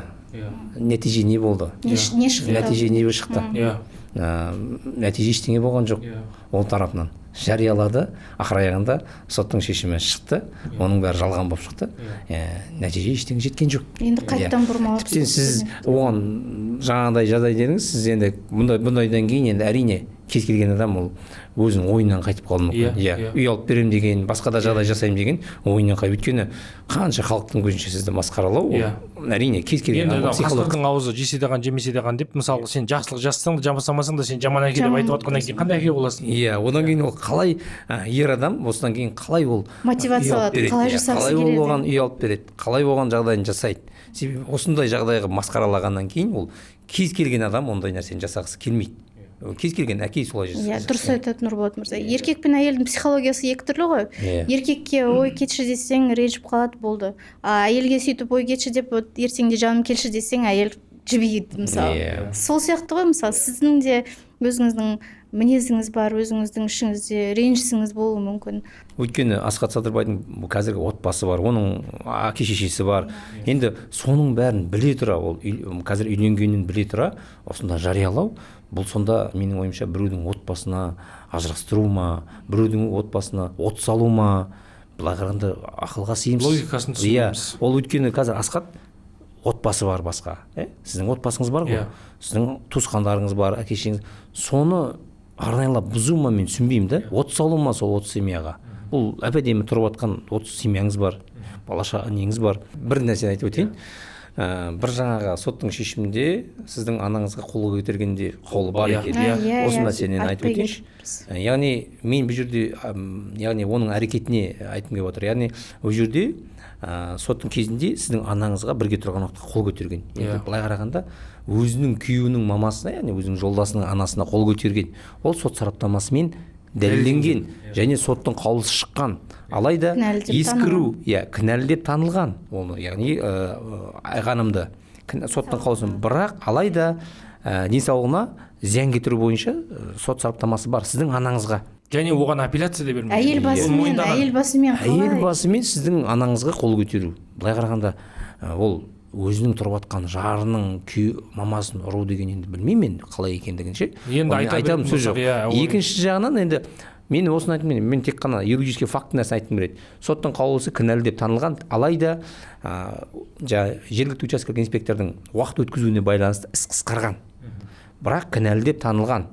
нәтиже не болды, нәтиже не шықты, нәтиже ештеңе болған жоқ ол тарапынан. Жариялады, ақыр аяғында соттың шешімі шықты, оның бәрі жалған болып шықты, нәтиже ештеңе жеткен жоқ. Енді қайттан бұрмалап. Тіптен сіз оған жаңағыдай жағдай дедіңіз, сіз енді бұндайдан кейін енді әрине кез келген адам ол өзінің ойынан қайтып қалуы мүмкін. Үй алып берем деген, басқа да жағдай жасаймын деген ойынан қайтып, өйткені қанша халықтың көзінше сізді масқаралау, әрине кез келген психологтың аузы жесе де қан, жемесе де қан деп, мысалы, сен жақсылық жасасаң да, жасамасаң да сен жаман әке деп айтып отқаннан кейін қандай әке боласың? Одан кейін ол қалай ер адам, осыдан кейін қалай ол мотивация алады, қалай жасағысы келеді, қалай ол оған үй алып береді, қалай оған жағдайын жасайды. Себебі осындай жағдайға масқаралағаннан кейін ол кез келген адам ондай нәрсені жасағысы келмейді. кез келген әке солай жасайды. Иә, дұрыс айтады Нұрболат мырза. Еркек пен әйелдің психологиясы екі түрлі ғой. Еркекке ой кетші десең ренжіп қалады, болды. Әйелге сөйтіп ой кетші деп ертеңде жаным келші десең әйел жібиді мысалы. Сол сияқты ғой, мысалы сіздің де өзіңіздің мінезіңіз бар, өзіңіздің ішіңізде ренжісіңіз болуы мүмкін. Өйткені Асхат Садырбайдың қазіргі отбасы бар, оның әке шешесі бар. Енді соның бәрін біле тұра, ол қазір үйленгенін біле тұра, осында жариялау, бұл сонда менің ойымша біреудің отбасына ажырастыру ма, біреудің отбасына от салу ма, былай қарағанда ақылға сыйымсыз. Логикасын түсінеміз. Ол өйткені қазір Асхат отбасы бар басқа, сіздің отбасыңыз бар ғой, сіздің туысқандарыңыз бар, әке шешеңіз, соны арнайлап бұзу ма мен түсінбеймін да, от салу ма сол 30 семьяға. Бұл әп-әдемі тұрып жатқан 30 семьяңыз бар, бала-шаға неңіз бар. Бір нәрсені айтып өтейін. Бір жаңағы соттың шешімінде сіздің анаңызға қол көтергенде қолы бар екен. Осы мәселені айтып өтейінші. Яғни мен бұл жерде, яғни оның әрекетіне айтқым келіп отыр. Яғни бұл жерде соттың кезінде сіздің анаңызға бірге тұрған уақытта қол көтерген. Енді былай қарағанда өзінің күйеуінің мамасына, яғни өзінің жолдасының анасына қол көтерген. Ол сот сараптамасымен дәлелденген және соттың қаулысы шыққан. Алайда ескіру, кінәлі деп танылған. Оны, яғни айғанымды соттың қаулысын, бірақ алайда денсаулығына зиян келтіру бойынша сот сараптамасы бар сіздің анаңызға. Және оған апелляция да бермейді. Әйел басымен сіздің анаңызға қол көтеру. Былай қарағанда ол өзінің тұрып жатқан жарының мамасын ұру деген енді білмеймін мен қалай екендігін ше. Енді айтамын сөз жоқ. Екінші жағынан енді мен осыны айтып мен тек қана юридический факт нәрсені айтқым келеді. Соттың қаулысы кінәлі деп танылған, алайда жергілікті учаскелік инспектордың уақыт өткізуіне байланысты іс қысқарған. Бірақ кінәлі деп танылған.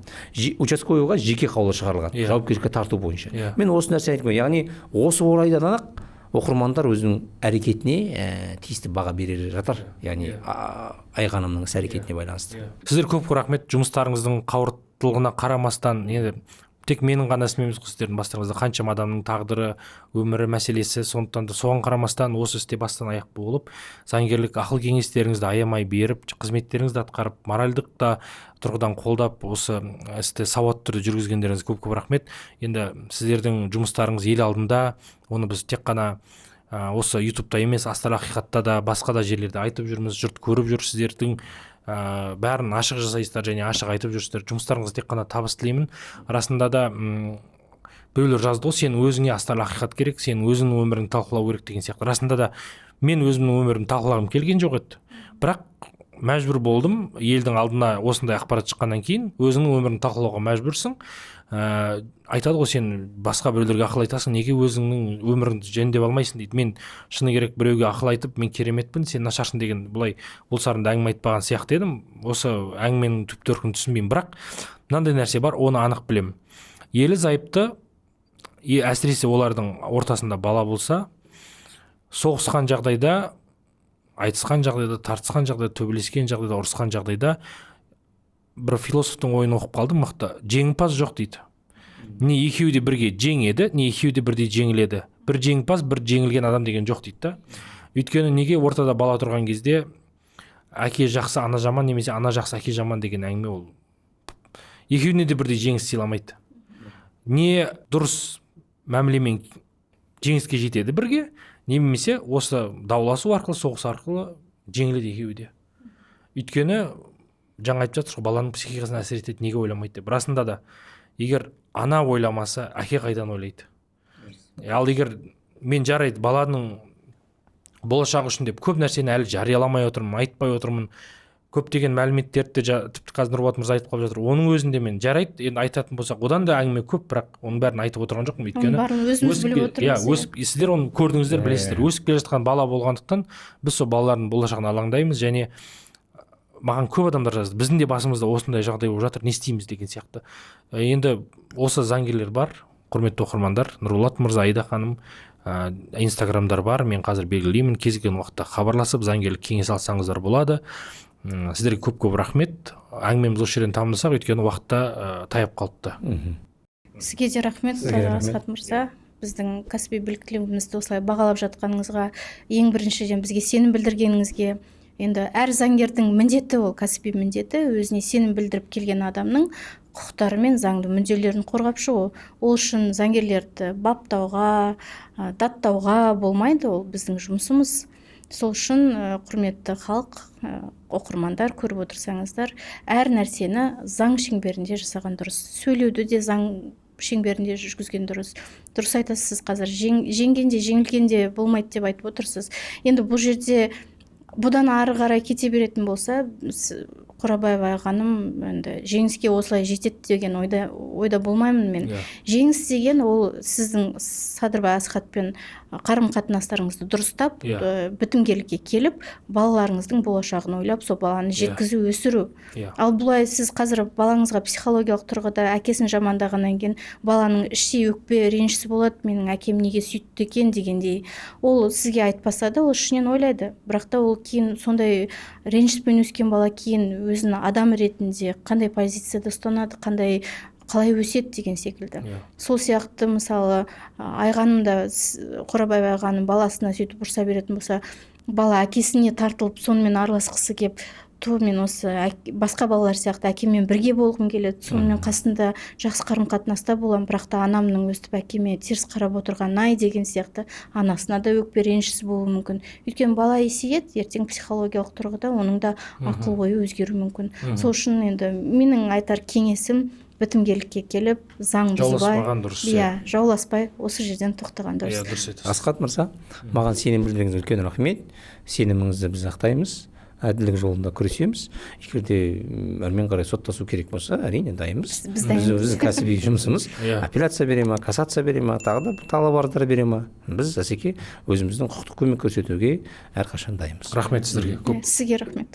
Участковыйға жеке қаулы шығарылған, жауапкершілікке тарту бойынша. Мен осы нәрсені айтқым, яғни осы орайдан оқырмандар өзінің әрекетіне тиісті баға берер жатар, яғни айғанымның іс әрекетіне байланысты. Сіздер көп рахмет, жұмыстарыңыздың қауырттылығына қарамастан, енді тек менің ғана ісім емес, сіздердің бастарыңызда қаншама адамның тағдыры, өмірі мәселесі, сондықтан да соған қарамастан осы істе бастан аяқ болып, заңгерлік ақыл кеңестеріңізді аямай беріп, қызметтеріңізді атқарып, моральдық та тұрғыдан қолдап, осы істі сауатты түрде жүргізгендеріңізге көп рахмет. Енді сіздердің жұмыстарыңыз ел алдында, оны біз тек қана осы ютубта емес, Астана Ақиқатта да, басқа да жерлерде айтып жүрміз, жұрт көріп жүр, сіздердің бәрін ашық жасайсыздар және ашық айтып жүрсіздер. Жұмыстарыңызға тек қана табыс тілеймін. Расында да біреулер жазды ғой, сен өзіңе Астана Ақиқат керек, сен өзіңнің өміріңді талқылау керек деген сияқты. Расында да мен өзімнің өмірімді талқылағым келген жоқ еді. Бірақ мәжбүр болдым, елдің алдына осындай ақпарат шыққаннан кейін өзіңнің өміріңді талқылауға мәжбүрсің. Айтады ғой, сен басқа біреулерге ақыл айтасың, неге өзіңнің өміріңді жөндеп алмайсың дейді. Мен шыны керек біреуге ақыл айтып, мен кереметпін, сен нашарсың деген былай бұл сарында әңгіме айтпаған сияқты едім. Осы әңгіменің түп төркінін түсінбеймін, бірақ мынандай нәрсе бар, оны анық білемін. Ерлі зайыпты, әсіресе олардың ортасында бала болса, соғысқан жағдайда, айтысқан жағдайда, тартысқан жағдайда, төбелескен жағдайда, ұрысқан жағдайда бір философтың ойын оқып қалдым мықты. Жеңімпаз жоқ дейді. Не екеуі де бірге жеңеді, не екеуі де бірдей жеңіледі. Бір жеңімпаз, бір жеңілген адам деген жоқ дейді да. Өйткені неге ортада бала тұрған кезде әке жақсы, ана жаман, немесе ана жақсы, әке жаман деген әңгіме ол. Екеуіне де бірдей жеңіс сыйламайды. Не дұрыс мәмілемен жеңіске жетеді бірге, немесе осы дауласу арқылы, соғыс арқылы жеңіледі екеуі де. Өйткені жаңа айтып жатыр, баланың психикасына әсер етеді, неге ойламайды деп. Расында да, егер ана ойламаса, әке қайдан ойлайды? Ал егер мен жарайды, баланың болашағы үшін деп көп нәрсені әлі жарияламай отырмын, айтпай отырмын, көптеген мәліметтерді тіпті қазір Нұрболат мырза айтып қалып жатыр. Оның өзінде мен жарайды, енді айтатын болсақ, одан да әңгіме көп, бірақ оның бәрін айтып отырған жоқпын. Өйткені өзіміз біліп отырмыз. сіздер оны көрдіңіздер, білесіздер. Өсіп келе жатқан бала болғандықтан біз сол балалардың болашағына алаңдаймыз, және маған көп адамдар жазды, біздің де басымызда осындай жағдай болып жатыр, не істейміз деген сияқты. Енді осы заңгерлер бар, құрметті оқырмандар, Нұрболат мырза, Аида ханым, инстаграмдар бар, мен қазір белгілеймін, кез келген уақытта хабарласып заңгерлік кеңес алсаңыздар болады. Сіздерге көп рахмет. Әңгімеміз осы жерден тамамдасақ, өйткені уақытта таяп қалыпты. Сізге де рахмет, Асхат мырза. Біздің кәсіби біліктілігімізді осылай бағалап жатқаныңызға, ең біріншіден бізге сенім білдіргеніңізге. Енді әр заңгердің міндеті, ол кәсіби міндеті, өзіне сенім білдіріп келген адамның құқықтары мен заңды мүдделерін қорғап шығу. Ол үшін заңгерлерді баптауға, даттауға болмайды, ол біздің жұмысымыз. Сол үшін құрметті халық, оқырмандар, көріп отырсаңыздар, әр нәрсені заң шеңберінде жасаған дұрыс. Сөйлеуді де заң шеңберінде жүргізген дұрыс. Дұрыс айтасыз, қазір жеңгенде жеңілгенде болмайды деп айтып отырсыз. Енді бұл жерде бұдан ары қарай кете беретін болса, Қорабаева ағаным енді жеңіске осылай жетеді деген ойда болмаймын мен. Жеңіс деген ол сіздің Садырбай Асхатпен қарым-қатынастарыңызды дұрыстап, бітімгерлікке келіп, балаларыңыздың болашағын ойлап, сол баланы жеткізу, өсіру. Ал бұлай сіз қазір балаңызға психологиялық тұрғыда әкесін жамандағаннан кейін баланың іштей өкпе ренжісі болады, менің әкем неге сөйтті екен дегендей. Ол сізге айтпаса да, ол ішінен ойлайды. Бірақ та ол кейін сондай ренжіспен өскен бала кейін өзін адам ретінде қандай позицияда ұстанады, қалай өседі деген секілді. Сол сияқты мысалы Айғаным да Қорабаева ағаның баласына сөйтіп ұрса беретін болса, бала әкесіне тартылып сонымен араласқысы кеп, мен осы басқа балалар сияқты әкеммен бірге болғым келеді, сонымен қасында жақсы қарым-қатынаста боламын, бірақ та анамның өстіп әкеме теріс қарап отырғаны деген сияқты анасына да өкпе ренжісі болуы мүмкін. Өйткені бала есейеді, ертең психологиялық тұрғыда оның да ақыл ойы өзгеруі мүмкін. Сол үшін енді менің айтар кеңесім бітімгерлікке келіп, заң бұзбай, жауласпай, осы жерден тоқтаған дұрыс. Асхат мырза, маған сенім білдіргеніңіз үлкен рахмет. Сеніміңізді біз ақтаймыз, әділдік жолында күресеміз. Егер де әрмен қарай соттасу керек болса, әрине дайынбыз. Біз кәсіби жұмысымыз. Апелляция бере ма, кассация бере ма, тағы да талап арыздар бере ма, біз әсеке өзіміздің құқықтық көмек көрсетуге әрқашан дайынбыз. Рахмет сіздерге. Сізге рахмет.